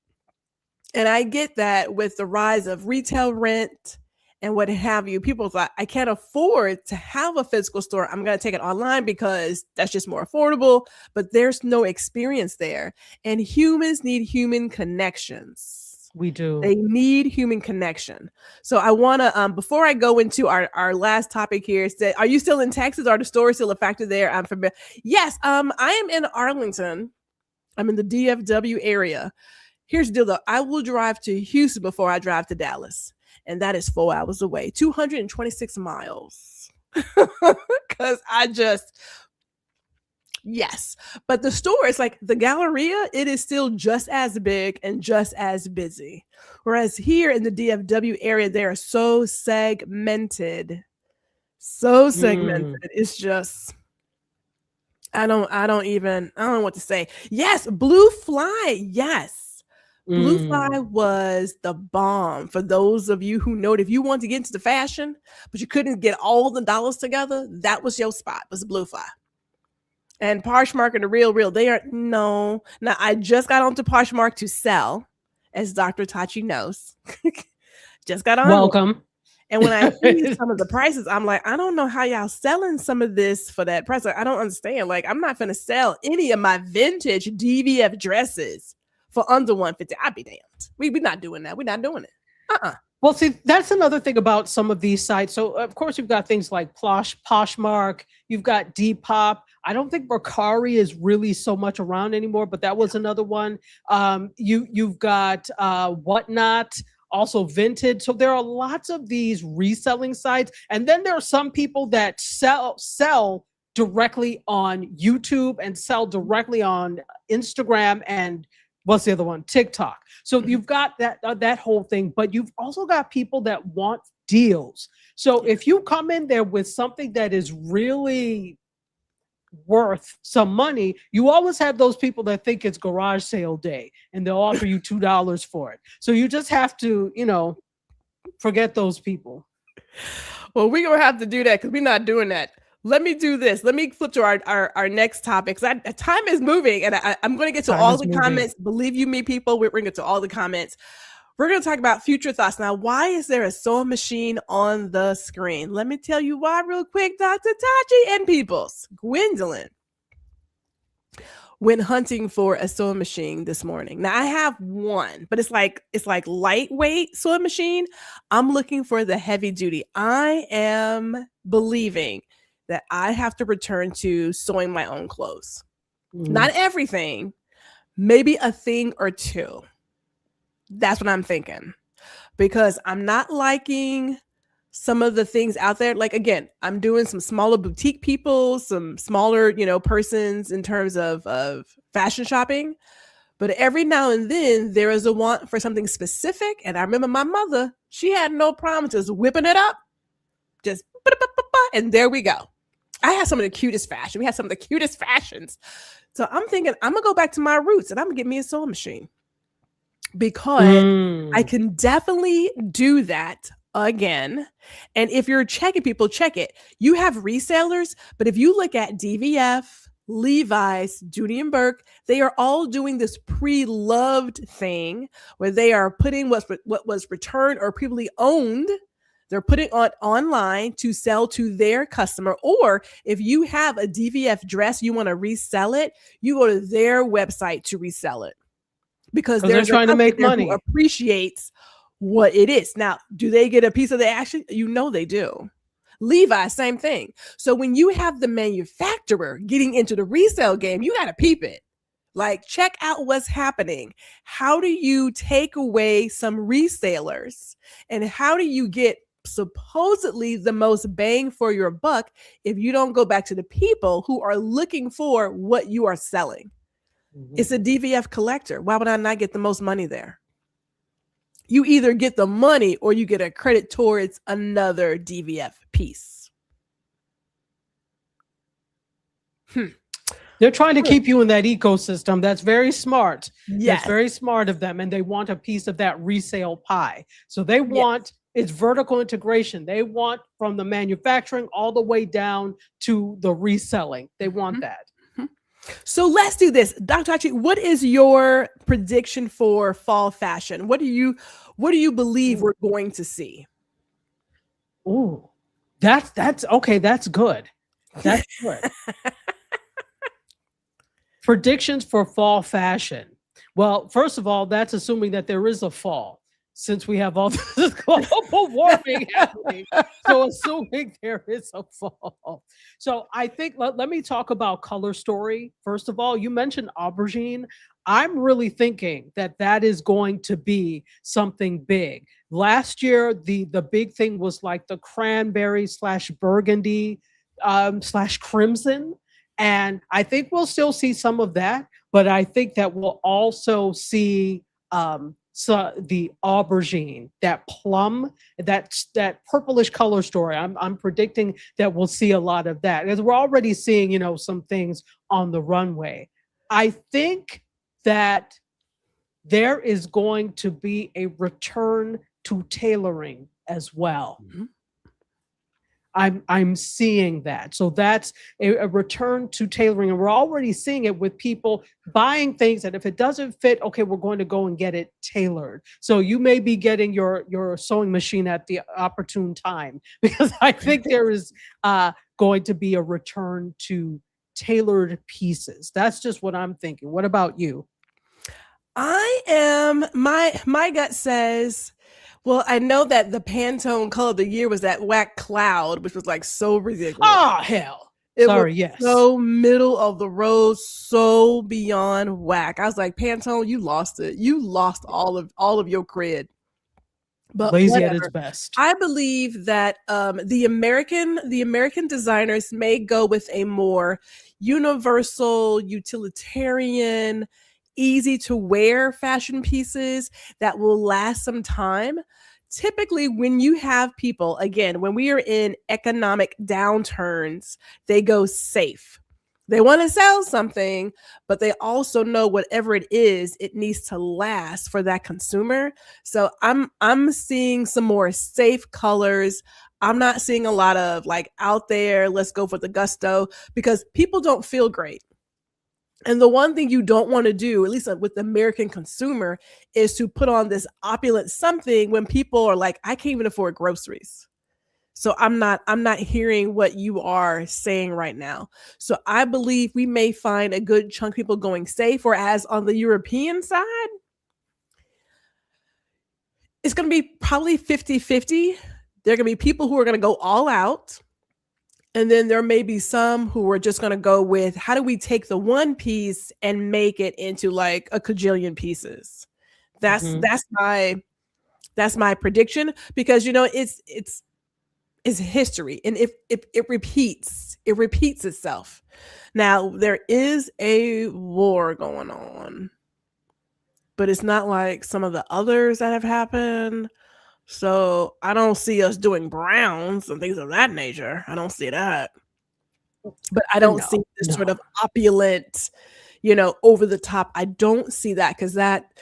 And I get that with the rise of retail rent and what have you. People thought, I can't afford to have a physical store. I'm going to take it online because that's just more affordable, but there's no experience there. And humans need human connections. We do. They need human connection. So I want to, before I go into our last topic here, are you still in Texas? Are the stores still a factor there? I'm familiar. Yes, I am in Arlington. I'm in the DFW area. Here's the deal though. I will drive to Houston before I drive to Dallas. And that is 4 hours away, 226 miles. Because Yes. But the store is like the Galleria, it is still just as big and just as busy. Whereas here in the DFW area, they are so segmented. So segmented. Mm, It's just I don't know what to say. Yes, Blue Fly. Yes. Blue Fly mm. was the bomb for those of you who know it. If you want to get into the fashion, but you couldn't get all the dollars together, that was your spot, was Blue Fly. And Poshmark and the Real, they are no. Now I just got onto Poshmark to sell, as Dr. Tachi knows. Just got on it. Welcome. And when I see some of the prices, I'm like, I don't know how y'all selling some of this for that price. Like, I don't understand. Like, I'm not gonna sell any of my vintage DVF dresses for under 150. I'd be damned. We're not doing that. We're not doing it. Uh-uh. Well, see, that's another thing about some of these sites. So, of course, you've got things like Poshmark, you've got Depop. I don't think Mercari is really so much around anymore, but that was another one. You've got Whatnot, also Vinted. So there are lots of these reselling sites, and then there are some people that sell directly on YouTube and sell directly on Instagram and what's the other one? TikTok. So you've got that whole thing, but you've also got people that want deals. So if you come in there with something that is really worth some money, you always have those people that think it's garage sale day and they'll offer you $2 for it. So you just have to, forget those people. Well, we're gonna have to do that because we're not doing that. Let me do this. Let me flip to our next topic. Time is moving, and I'm going to get to all the comments. Believe you me, people, we're going to get to all the comments. We're going to talk about future thoughts. Now, why is there a sewing machine on the screen? Let me tell you why real quick, Dr. Tachi and peoples. Gwendolyn went hunting for a sewing machine this morning. Now I have one, but it's like lightweight sewing machine. I'm looking for the heavy duty. I am believing that I have to return to sewing my own clothes. Not everything, maybe a thing or two. That's what I'm thinking. Because I'm not liking some of the things out there. Like, again, I'm doing some smaller boutique people, some smaller, persons in terms of fashion shopping. But every now and then there is a want for something specific. And I remember my mother, she had no problem just whipping it up. Just, and there we go. I have some of the cutest fashion. We have some of the cutest fashions. So I'm thinking I'm going to go back to my roots and I'm going to get me a sewing machine. Because I can definitely do that again. And if you're checking people, check it. You have resellers, but if you look at DVF, Levi's, Judy and Burke, they are all doing this pre-loved thing where they are putting what was returned or previously owned. They're putting on online to sell to their customer. Or if you have a DVF dress, you want to resell it, you go to their website to resell it. Because they're trying to make money. Who appreciates what it is. Now, do they get a piece of the action? They do. Levi, same thing. So when you have the manufacturer getting into the resale game, you got to peep it. Like, check out what's happening. How do you take away some resellers? And how do you get supposedly the most bang for your buck if you don't go back to the people who are looking for what you are selling? It's a DVF collector. Why would I not get the most money there? You either get the money or you get a credit towards another DVF piece. They're trying to keep you in that ecosystem. That's very smart. Yes. That's very smart of them. And they want a piece of that resale pie. So they want it's vertical integration. They want from the manufacturing all the way down to the reselling. They want that. So let's do this. Dr. Tachi, what is your prediction for fall fashion? What do you believe we're going to see? Ooh, that's okay. That's good. That's good. Predictions for fall fashion. Well, first of all, that's assuming that there is a fall, since we have all this global warming happening. So assuming there is a fall. So I think, let me talk about color story. First of all, you mentioned aubergine. I'm really thinking that is going to be something big. Last year, the big thing was like the cranberry / burgundy / crimson. And I think we'll still see some of that, but I think that we'll also see so the aubergine, that plum, that purplish color story. I'm predicting that we'll see a lot of that, because we're already seeing, some things on the runway. I think that there is going to be a return to tailoring as well. Mhm. I'm seeing that. So that's a return to tailoring. And we're already seeing it with people buying things that if it doesn't fit, okay, we're going to go and get it tailored. So you may be getting your sewing machine at the opportune time, because I think there is going to be a return to tailored pieces. That's just what I'm thinking. What about you? My gut says, well, I know that the Pantone color of the year was that whack cloud, which was like so ridiculous. Oh, hell. It was Sorry, yes. so middle of the road, so beyond whack. I was like, Pantone, you lost it. You lost all of your cred. But Lazy at its whatever. best. I believe that the American designers may go with a more universal, utilitarian, easy to wear fashion pieces that will last some time. Typically, when you have people, again, when we are in economic downturns, they go safe. They want to sell something, but they also know whatever it is, it needs to last for that consumer. So I'm seeing some more safe colors. I'm not seeing a lot of like out there, let's go for the gusto, because people don't feel great. And the one thing you don't want to do, at least with the American consumer, is to put on this opulent something when people are like, I can't even afford groceries. So I'm not hearing what you are saying right now. So I believe we may find a good chunk of people going safe, whereas on the European side, it's going to be probably 50-50. There are going to be people who are going to go all out. And then there may be some who are just going to go with, how do we take the one piece and make it into like a cajillion pieces? That's Mhm. that's my prediction, because it's history, and if it repeats itself. Now there is a war going on, but it's not like some of the others that have happened. So I don't see us doing browns and things of that nature. I don't see that. But I don't No, see this sort no. of opulent, over the top. I don't see that, because that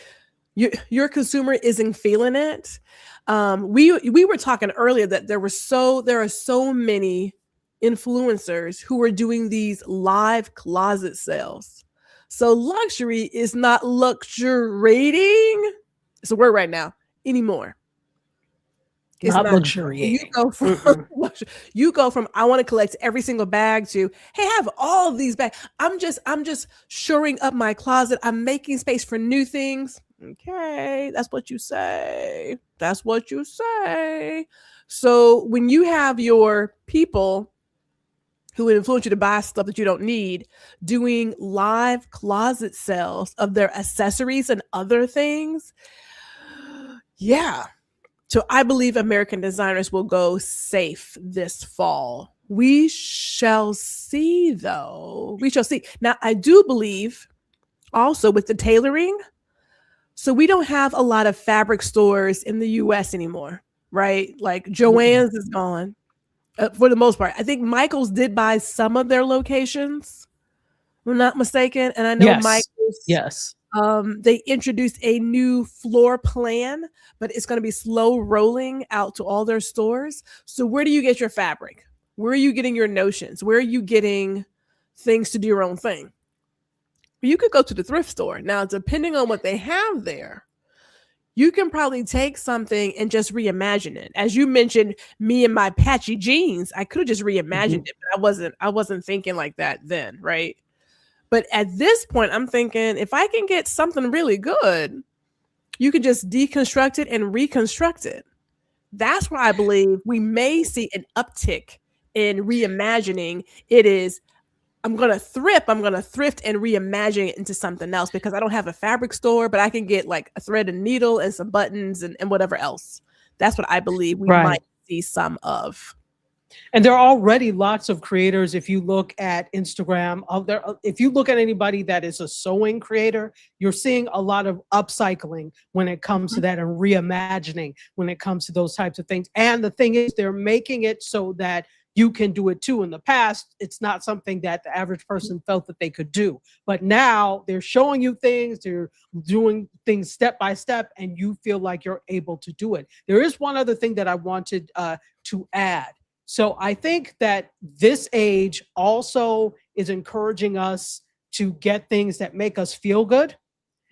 your consumer isn't feeling it. We were talking earlier that there are so many influencers who are doing these live closet sales. So luxury is not luxuriating. It's a word right now anymore. It's Not not. You luxuriating. go from Mm-mm. you go from I want to collect every single bag to, hey, I have all of these bags. I'm just shoring up my closet. I'm making space for new things. Okay, that's what you say. That's what you say. So when you have your people who would influence you to buy stuff that you don't need, doing live closet sales of their accessories and other things, yeah, so I believe American designers will go safe this fall. We shall see, though. We shall see. Now, I do believe also with the tailoring. So we don't have a lot of fabric stores in the US anymore, right? Like Mm-mm. Joann's is gone for the most part. I think Michael's did buy some of their locations, if I'm not mistaken. And I know Yes. Michael's Yes. they introduced a new floor plan, but it's going to be slow rolling out to all their stores. So where do you get your fabric? Where are you getting your notions? Where are you getting things to do your own thing? You could go to the thrift store. Now, depending on what they have there, you can probably take something and just reimagine it. As you mentioned, me and my patchy jeans, I could have just reimagined Mhm. it, but I wasn't thinking like that then, right? But at this point, I'm thinking if I can get something really good, you can just deconstruct it and reconstruct it. That's where I believe we may see an uptick in reimagining. It is, I'm going to thrift and reimagine it into something else, because I don't have a fabric store, but I can get like a thread and needle and some buttons and whatever else. That's what I believe we might Right. see some of. And there are already lots of creators. If you look at Instagram, if you look at anybody that is a sewing creator, you're seeing a lot of upcycling when it comes to Mhm. that, and reimagining when it comes to those types of things. And the thing is, they're making it so that you can do it too. In the past, it's not something that the average person felt that they could do. But now they're showing you things, they're doing things step by step, and you feel like you're able to do it. There is one other thing that I wanted to add. So I think that this age also is encouraging us to get things that make us feel good.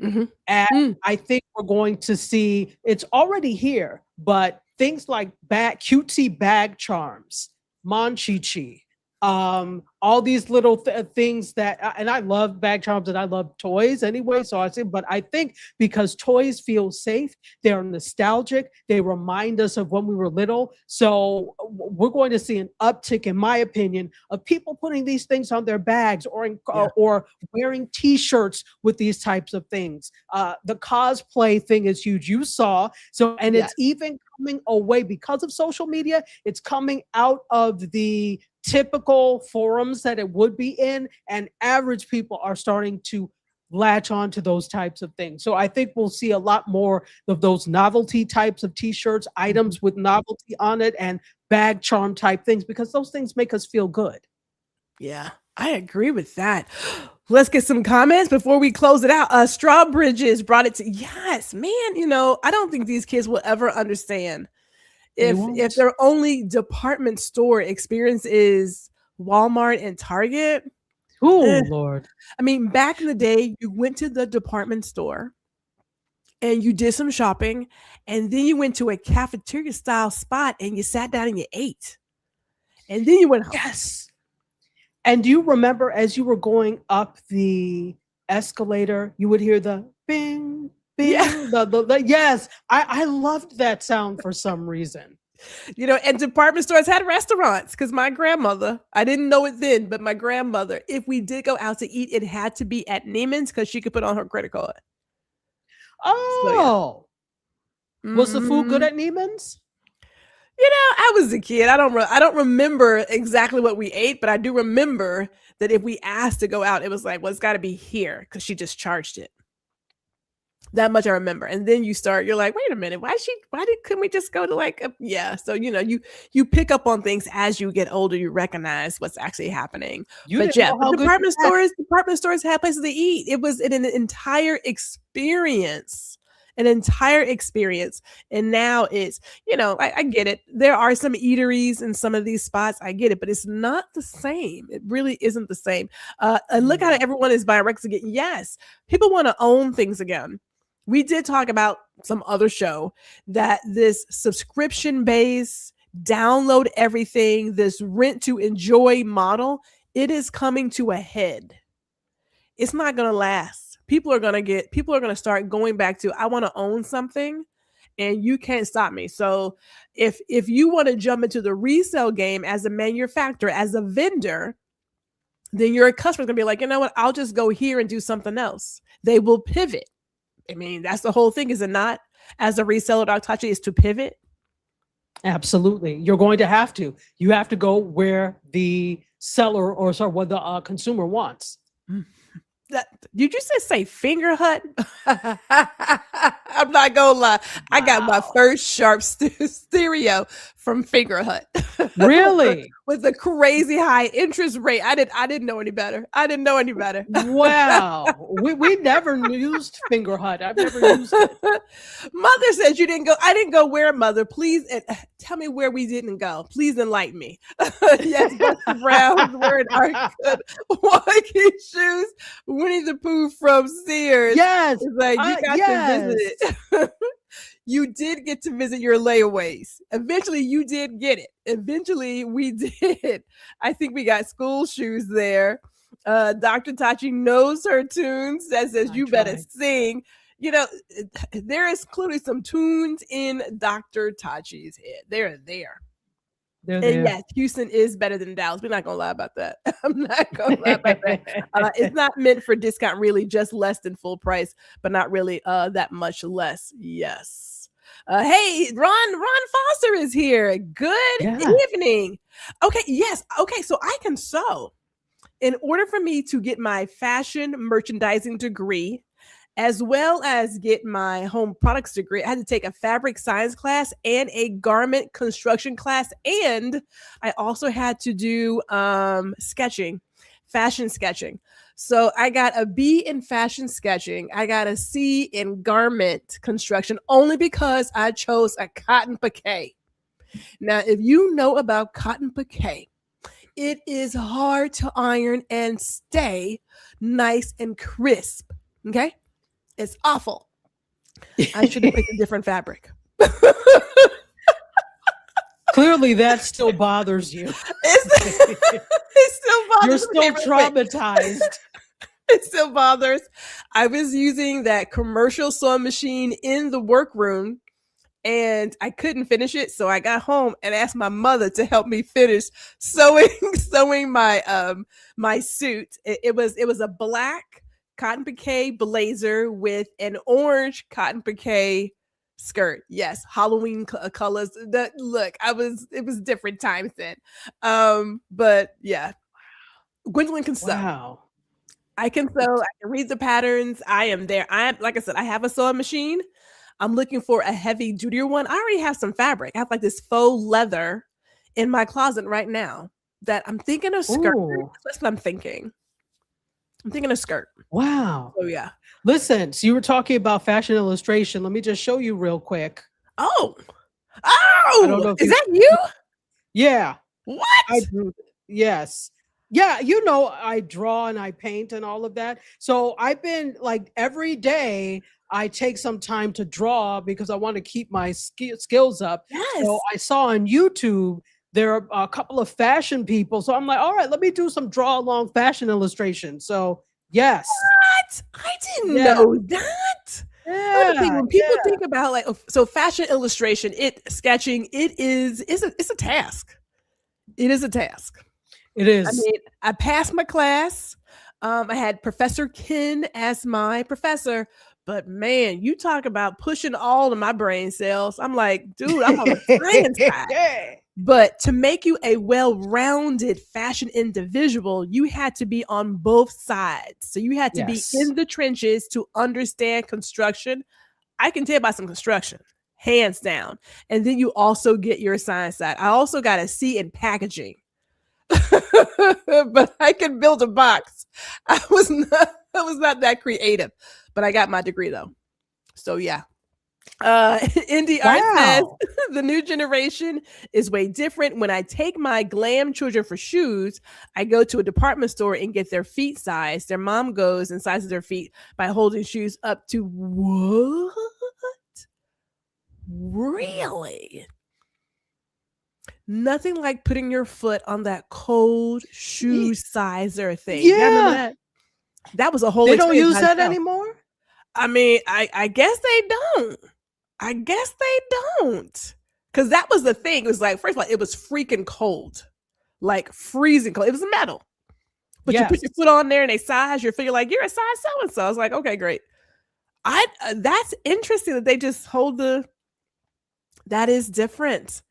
Mhm. And Mm. I think we're going to see, it's already here, but things like cutesy bag charms, Monchichi, all these little things that, and I love bag charms and I love toys anyway. So I say, but I think because toys feel safe, they're nostalgic, they remind us of when we were little. So we're going to see an uptick, in my opinion, of people putting these things on their bags, Yeah. or wearing T-shirts with these types of things. The cosplay thing is huge. You saw, so, and Yes. it's even coming away because of social media. It's coming out of the typical forums that it would be in, and average people are starting to latch on to those types of things. So I think we'll see a lot more of those novelty types of T-shirts, Mhm. items with novelty on it, and bag charm type things, because those things make us feel good. Yeah, I agree with that. Let's get some comments before we close it out. Strawbridges brought it to yes, man. I don't think these kids will ever understand They if won't. their only department store experience is Walmart and Target. Oh eh. Lord. I mean, back in the day, you went to the department store and you did some shopping, and then you went to a cafeteria style spot and you sat down and you ate, and then you went home. Yes. And do you remember, as you were going up the escalator, you would hear the bing, Yeah. bing, yes. I loved that sound for some reason. And department stores had restaurants because my grandmother, I didn't know it then, but my grandmother, if we did go out to eat, it had to be at Neiman's because she could put on her credit card. So yeah. Oh, was the food good Mhm. at Neiman's? I was a kid. I don't remember exactly what we ate, but I do remember that if we asked to go out, it was like, well, it's got to be here because she just charged it. That much I remember. And then you're like, wait a minute, couldn't we just go to like yeah. So you pick up on things as you get older, you recognize what's actually happening. You But didn't yeah, know but how good you had it. department stores had places to eat. It was an entire experience. An entire experience. And now I get it. There are some eateries in some of these spots. I get it, but it's not the same. It really isn't the same. And look how No. everyone is buying records again. Yes, people want to own things again. We did talk about some other show that this subscription base, download everything, this rent to enjoy model, it is coming to a head. It's not going to last. People are going to start going back to I want to own something and you can't stop me. So if you want to jump into the resale game as a manufacturer, as a vendor, then your customer's going to be like, "You know what? I'll just go here and do something else." They will pivot. I mean, that's the whole thing, is it not? As a reseller, Dr. Tachi, is to pivot. Absolutely. You're going to have to. You have to go where the seller, or sorry, what the consumer wants. Mm. Did you just say finger hut? I'm not gonna lie. I got my Wow. first sharp stereo from Finger Hut. Really? With a crazy high interest rate. I didn't know any better. I didn't know any better. Wow. We never used Finger Hut. I've never used it. Mother says you didn't go. I didn't go where, Mother? Please tell me where we didn't go. Please enlighten me. Yes, Buster Brown was wearing our good walking shoes. Winnie the Pooh from Sears. Yes. It's like you got Yes. to visit it. You did get to visit your layaways. Eventually, you did get it. Eventually, we did. I think we got school shoes there. Dr. Tachi knows her tunes. That says you better sing. There is clearly some tunes in Dr. Tachi's head. They're there. They're And there. yes, Houston is better than Dallas. We're not gonna lie about that. I'm not gonna lie about that. It's not meant for discount, really, just less than full price, but not really that much less. Yes. Hey, Ron Foster is here. Good Yeah. evening. Okay, yes. Okay, so I can sew. In order for me to get my fashion merchandising degree, as well as get my home products degree, I had to take a fabric science class and a garment construction class. And I also had to do sketching, fashion sketching. So I got a B in fashion sketching. I got a C in garment construction only because I chose a cotton piqué. Now, if you know about cotton piqué, it is hard to iron and stay nice and crisp. Okay? It's awful. I should have picked a different fabric. Clearly, that still bothers you. It still You're bothers me. still traumatized. It still bothers. I was using that commercial sewing machine in the workroom and I couldn't finish it. So I got home and asked my mother to help me finish sewing my suit. It was a black cotton piqué blazer with an orange cotton piqué skirt. Yes, Halloween colors. Look, it was different times then. But yeah, Gwendolyn can sew. Wow. I can sew. I can read the patterns. I am there. Like I said, I have a sewing machine. I'm looking for a heavy duty one. I already have some fabric. I have like this faux leather in my closet right now that I'm thinking of skirt. Ooh. That's what I'm thinking. I'm thinking of skirt. Wow. Oh yeah. Listen, so you were talking about fashion illustration. Let me just show you real quick. Oh. I don't know Oh, is that you? Yeah. What? Yes. Yeah, you know, I draw and I paint and all of that. So I've been like every day I take some time to draw because I want to keep my skills up. Yes. So I saw on YouTube there are a couple of fashion people. So I'm like, all right, let me do some draw along fashion illustration. So yes. What? I didn't know that. Yeah, When people think about like so fashion illustration, sketching, it's a task. It is a task. It is. I mean, I passed my class. I had Professor Ken as my professor, but man, you talk about pushing all of my brain cells. I'm like, dude, I'm on the science side. But to make you a well-rounded fashion individual, you had to be on both sides. So you had to be in the trenches to understand construction. I can tell you about some construction, hands down. And then you also get your science side. I also got a C in packaging. But I can build a box. I was not that creative, but I got my degree though. So yeah. Indie Art says the new generation is way different. When I take my glam children for shoes, I go to a department store and get their feet size. Their mom goes and sizes their feet by holding shoes up to what? Really? Nothing like putting your foot on that cold shoe sizer thing. Yeah. That was a whole They don't use that anymore? I mean, I guess they don't. I guess they don't. Because that was the thing. It was like, first of all, it was freaking cold. Like freezing cold. It was metal. But you put your foot on there and they size, you're feeling like you're a size so-and-so. I was like, okay, great. That's interesting that they just hold that is different.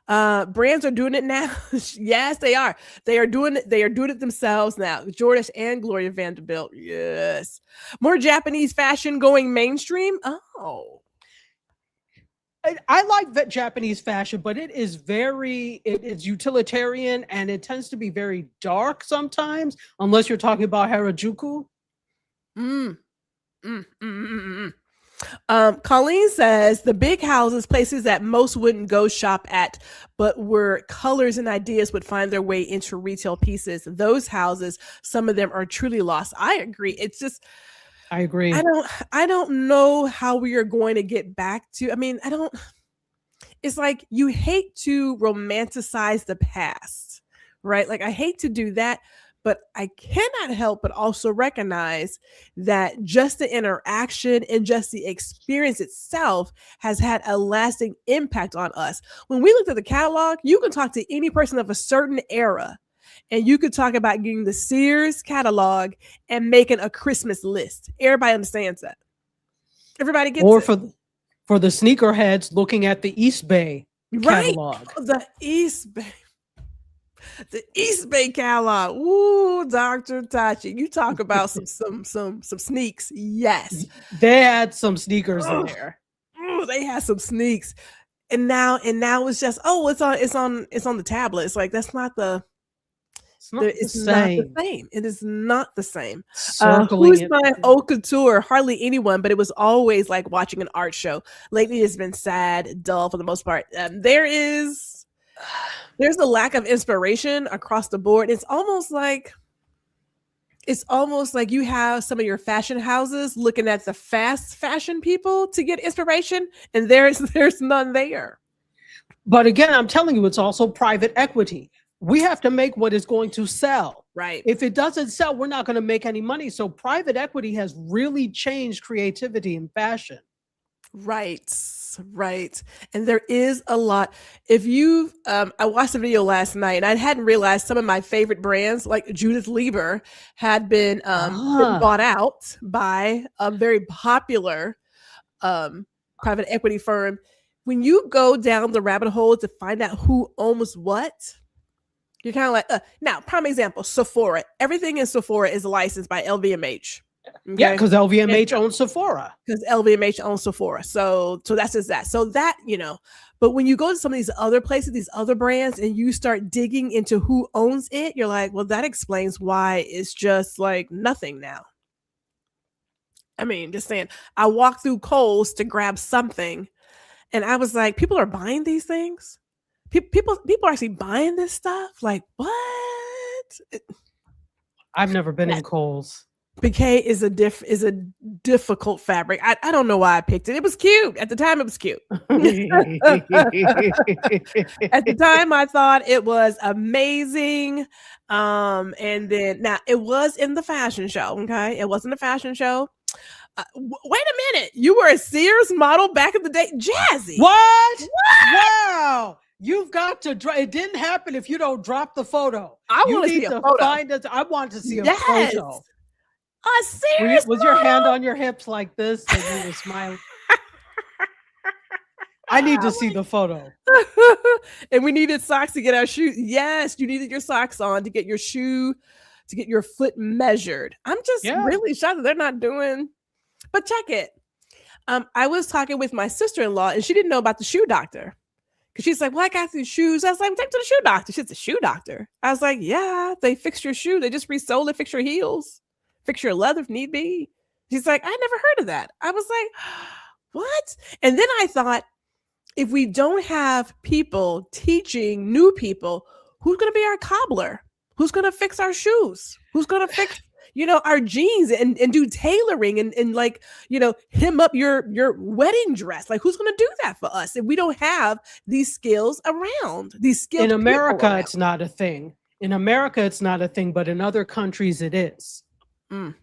Brands are doing it now. Yes, they are. They are doing it themselves now. Jordache and Gloria Vanderbilt. Yes. More Japanese fashion going mainstream. Oh. I like Japanese fashion, but it is utilitarian and it tends to be very dark sometimes, unless you're talking about Harajuku. Colleen says the big houses, places that most wouldn't go shop at, but where colors and ideas would find their way into retail pieces. Those houses, some of them are truly lost. I agree. It's just, I agree. I don't know how we are going to get back to. I mean, it's like you hate to romanticize the past, right? Like I hate to do that. But I cannot help but also recognize that just the interaction and just the experience itself has had a lasting impact on us. When we looked at the catalog, you can talk to any person of a certain era and you could talk about getting the Sears catalog and making a Christmas list. Everybody understands that. Everybody gets it. For the sneakerheads looking at the East Bay Right. catalog. The East Bay. The East Bay catalog. Ooh, Dr. Tachi. You talk about some sneaks. Yes. They had some sneakers in Oh, there. they had some sneaks. And now it's just, oh, it's on the tablet. It's like that's not the It's not the it's not the same. same. It is not the same. Circling Who's it. my haute couture? Hardly anyone, but it was always like watching an art show. Lately, it's been sad, dull for the most part. There's a lack of inspiration across the board. It's almost like you have some of your fashion houses looking at the fast fashion people to get inspiration, and there's none there. But again, I'm telling you, it's also private equity. We have to make what is going to sell. Right. If it doesn't sell, we're not going to make any money. So private equity has really changed creativity in fashion. Right. And there is a lot. If you, I watched a video last night and I hadn't realized some of my favorite brands, like Judith Lieber, had been bought out by a very popular private equity firm. When you go down the rabbit hole to find out who owns what, you're kind of like, now, prime example, Sephora. Everything in Sephora is licensed by LVMH. Okay? Yeah, because LVMH owns Sephora. Because LVMH owns Sephora. So that's just that. So that, but when you go to some of these other places, these other brands, and you start digging into who owns it, you're like, well, that explains why it's just like nothing now. I mean, just saying, I walked through Kohl's to grab something, and I was like, people are buying these things? People are actually buying this stuff? Like, what? I've never been in Kohl's. Piqué is a difficult fabric. I don't know why I picked it. It was cute. At the time, it was cute. At the time, I thought it was amazing. And then now it was in the fashion show. Okay. It wasn't a fashion show. Wait a minute. You were a Sears model back in the day. Jazzy. What? Wow. You've got to drop. It didn't happen if you don't drop the photo. I want to see a photo. I want to see a photo. A Sears was your hand on your hips like this and you were smiling? I need to see the photo. And we needed socks to get our shoes. Yes, you needed your socks on to get your foot measured. I'm just really shocked that they're not doing, but check it. I was talking with my sister-in-law and she didn't know about the shoe doctor. Because she's like, well, I got these shoes. I was like, take to the shoe doctor. She's a shoe doctor. I was like, yeah, they fix your shoe. They just resold it, fix your heels, fix your leather if need be. She's like, I never heard of that. I was like, what? And then I thought, if we don't have people teaching new people, who's going to be our cobbler? Who's going to fix our shoes? Who's going to fix, our jeans and do tailoring and like, hem up your wedding dress? Like, who's going to do that for us if we don't have these skills around? These skills in America, it's not a thing. In America, it's not a thing, but in other countries, it is. So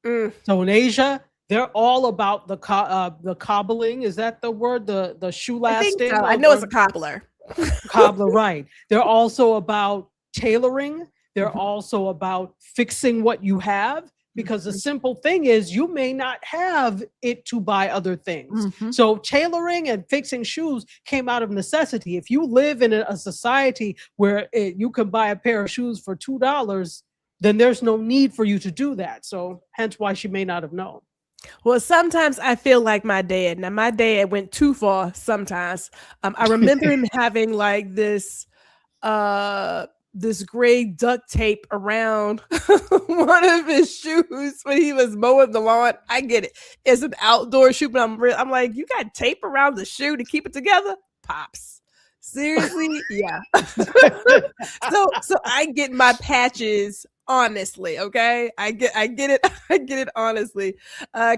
in Asia, they're all about the cobbling. Is that the word? The shoe lasting? I know it's a cobbler. Cobbler, right. They're also about tailoring. They're also about fixing what you have, because the simple thing is you may not have it to buy other things. So tailoring and fixing shoes came out of necessity. If you live in a society where you can buy a pair of shoes for $2, then there's no need for you to do that. So hence why she may not have known. Well, sometimes I feel like my dad. Now, my dad went too far sometimes. I remember him having like this gray duct tape around one of his shoes when he was mowing the lawn. I get it. It's an outdoor shoe, but I'm like, you got tape around the shoe to keep it together? Pops. Seriously? Yeah. So I get my patches honestly, okay? I get it. I get it honestly.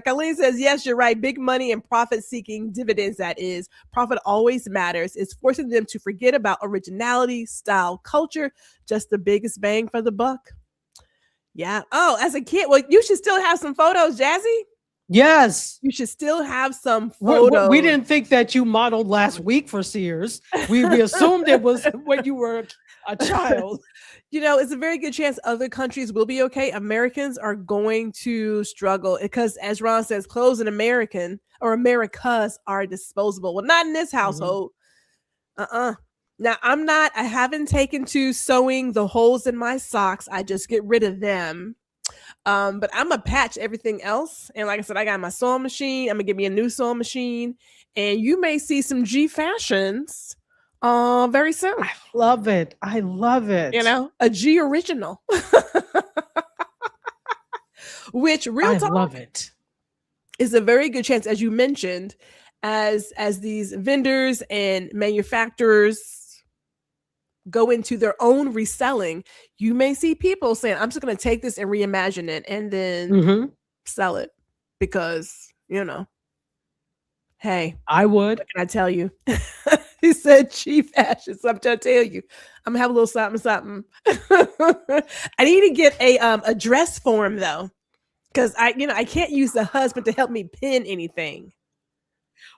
Colleen says, yes, you're right. Big money and profit-seeking dividends, that is. Profit always matters. It's forcing them to forget about originality, style, culture, just the biggest bang for the buck. Yeah. Oh, as a kid, well, you should still have some photos, Jazzy. Yes. You should still have some photos. We didn't think that you modeled last week for Sears. We assumed it was when you were a child. It's a very good chance other countries will be okay. Americans are going to struggle because, as Ron says, clothes in Americas are disposable. Well, not in this Mhm. household. Now, I haven't taken to sewing the holes in my socks. I just get rid of them. But I'm gonna patch everything else. And like I said, I got my sewing machine. I'm gonna get me a new sewing machine. And you may see some G fashions very soon. I love it. I love it. A G original. Which real I talk love it. is a very good chance, as you mentioned, as these vendors and manufacturers go into their own reselling, you may see people saying, I'm just going to take this and reimagine it and then Mhm. sell it because, hey, I would. what can I tell you? He said cheap ashes. I'm trying to tell you, I'm gonna have a little something, something. I need to get a dress form though, because I can't use the husband to help me pin anything.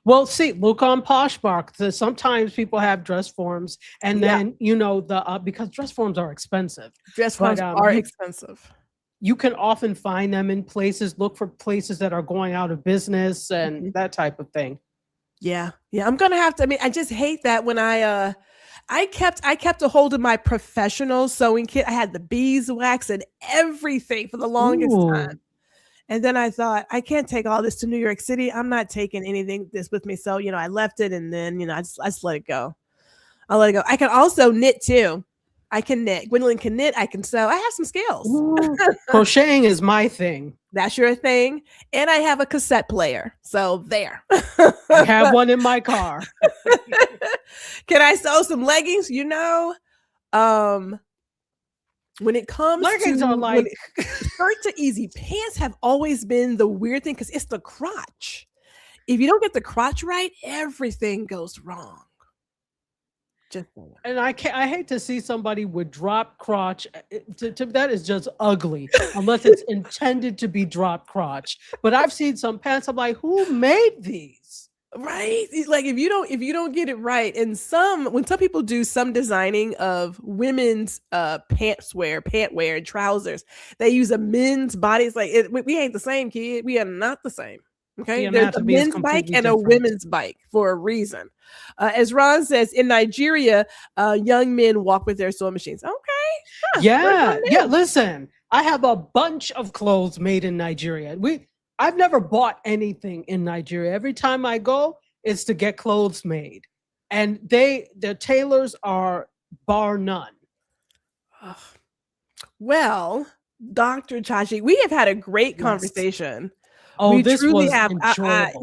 Well, see, look on Poshmark. Sometimes people have dress forms, and Yeah, then the because dress forms are expensive, dress but forms are expensive. you can often find them in places. Look for places that are going out of business and Mhm. that type of thing. Yeah, yeah. I'm gonna have to. I mean, I just hate that when I kept a hold of my professional sewing kit. I had the beeswax and everything for the longest Ooh, time. And then I thought, I can't take all this to New York City. I'm not taking anything this with me. So, I left it and then, I just let it go. I'll let it go. I can also knit too. I can knit. Gwendolyn can knit. I can sew. I have some skills. ooh. Crocheting is my thing. That's your thing. And I have a cassette player. So there. I have one in my car. Can I sew some leggings? Um, when it comes Leggings are to when like, shirts are easy, pants have always been the weird thing because it's the crotch. If you don't get the crotch right, everything goes wrong. Just saying. and I hate to see somebody with drop crotch. That is just ugly, unless it's intended to be drop crotch. But I've seen some pants. I'm like, who made these? Right? It's like if you don't get it right, and when some people do some designing of women's pant wear and trousers, they use a men's body. It's like we ain't the same, kid. We are not the same. The Okay, there's a anatomy is men's bike completely and a different. women's bike for a reason. As Ron says, in Nigeria, young men walk with their sewing machines. Okay, learn Yeah, something yeah. new. Listen, I have a bunch of clothes made in Nigeria. I've never bought anything in Nigeria. Every time I go, it's to get clothes made, and the tailors are bar none. Ugh. Well, Dr. Chachi, we have had a great Yes. conversation. Oh, We this truly was have. enjoyable.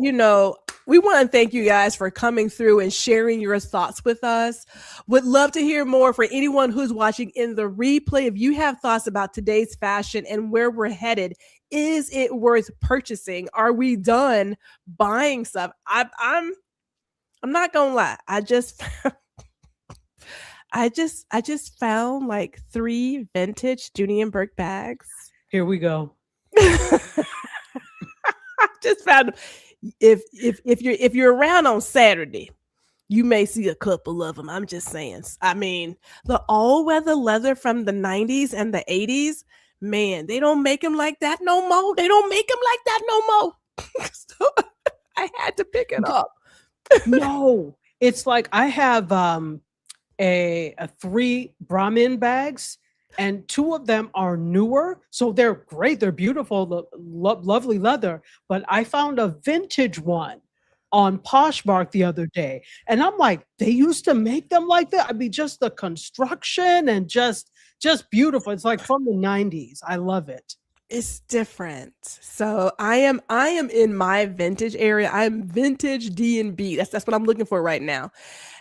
We want to thank you guys for coming through and sharing your thoughts with us. Would love to hear more for anyone who's watching in the replay. If you have thoughts about today's fashion and where we're headed, is it worth purchasing? Are we done buying stuff? I'm not gonna lie. I just found like 3 vintage Judy and Burke bags. Here we go. I just found them. If you're around on Saturday, you may see a couple of them. I'm just saying. I mean, the all-weather leather from the 90s and the 80s, man, they don't make them like that no more. They don't make them like that no more. So I had to pick it up. No, it's like I have a 3 Brahmin bags, and 2 of them are newer, so they're great. They're beautiful, lovely leather. But I found a vintage one on Poshmark the other day, and I'm like, they used to make them like that. I mean, just the construction and just beautiful. It's like from the 90s. I love it. It's different. So I am in my vintage area. I'm vintage D&B. That's what I'm looking for right now.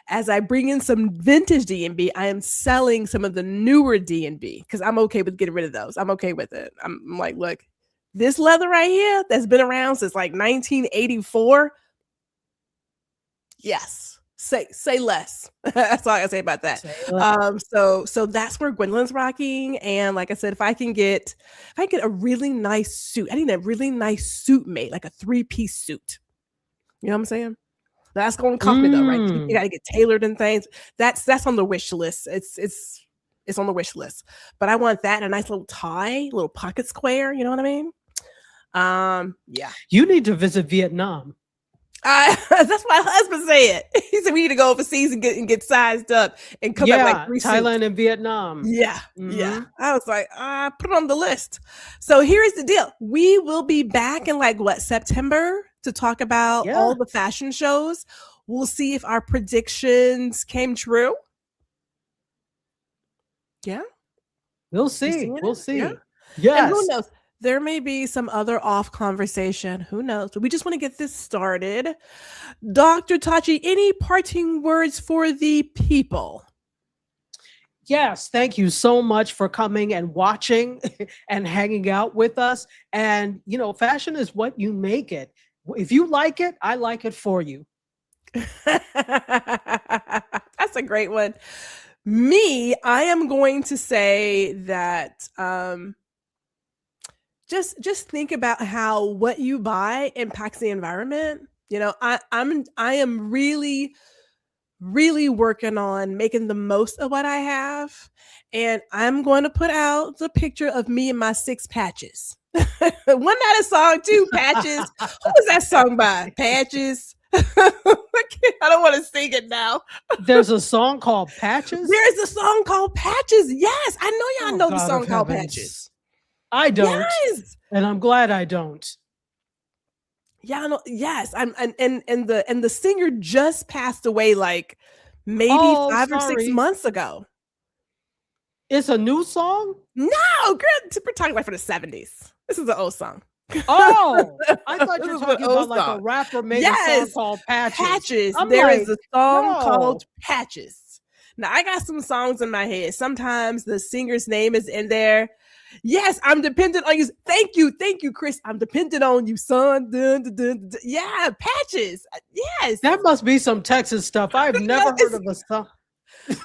As I bring in some vintage D&B, I am selling some of the newer D&B because I'm okay with getting rid of those. I'm okay with it. I'm like, look, this leather right here that's been around since like 1984. Yes. Say less. That's all I gotta say about that. Say less. So that's where Gwendolyn's rocking. And like I said, if I get a really nice suit, I need a really nice suit made, like a 3-piece suit. You know what I'm saying? That's gonna cost me though, right? You Mm. gotta get tailored and things. That's on the wish list. It's It's on the wish list. But I want that and a nice little tie, little pocket square. You know what I mean? Yeah. You need to visit Vietnam. That's what my husband said. He said we need to go overseas and get sized up and come back like 3 Thailand suits. and Vietnam. Yeah, yeah. I was like, put it on the list. So here's the deal. We will be back in like what, September to talk about all the fashion shows. We'll see if our predictions came true. Yeah. We'll see. We'll see. Yeah. Yes. And who knows? There may be some other off conversation. Who knows? But we just want to get this started. Dr. Tachi, any parting words for the people? Yes, thank you so much for coming and watching and hanging out with us. And, you know, fashion is what you make it. If you like it, I like it for you. That's a great one. Me, I am going to say that just think about how what you buy impacts the environment. You know, I am really working on making the most of what I have, and I'm going to put out the picture of me and my 6 patches. Wasn't that a song too? Patches. Who was that song by? Patches. I don't want to sing it now. There's a song called Patches? There's a song called Patches. Yes, I know y'all know the song called Patches. I don't. Yes. And I'm glad I don't. Yeah, no, yes. And the singer just passed away like maybe 5 or 6 months ago. It's a new song? No, girl, we're talking about for the 70s. This is an old song. Oh, I thought you were talking about like a rapper made a song called Patches. Patches. There is a song called Patches. Now, I got some songs in my head. Sometimes the singer's name is in there. Yes, I'm dependent on you. Thank you, Chris. I'm dependent on you, son. Dun, dun, dun, dun. Yeah, Patches. Yes. That must be some Texas stuff. I've never heard of a song.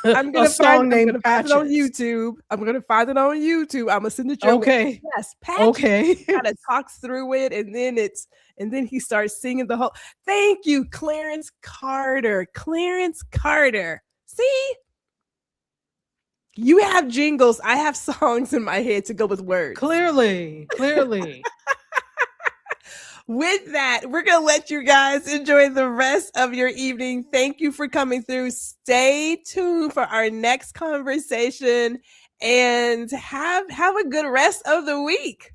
I'm gonna find it on YouTube. I'm gonna find it on YouTube. I'm gonna send it your way. Yes, Patches. Okay. Kind of talks through it, and then he starts singing the whole. Thank you, Clarence Carter. Clarence Carter. See, you have jingles. I have songs in my head to go with words. Clearly. With that, we're going to let you guys enjoy the rest of your evening. Thank you for coming through. Stay tuned for our next conversation and have a good rest of the week.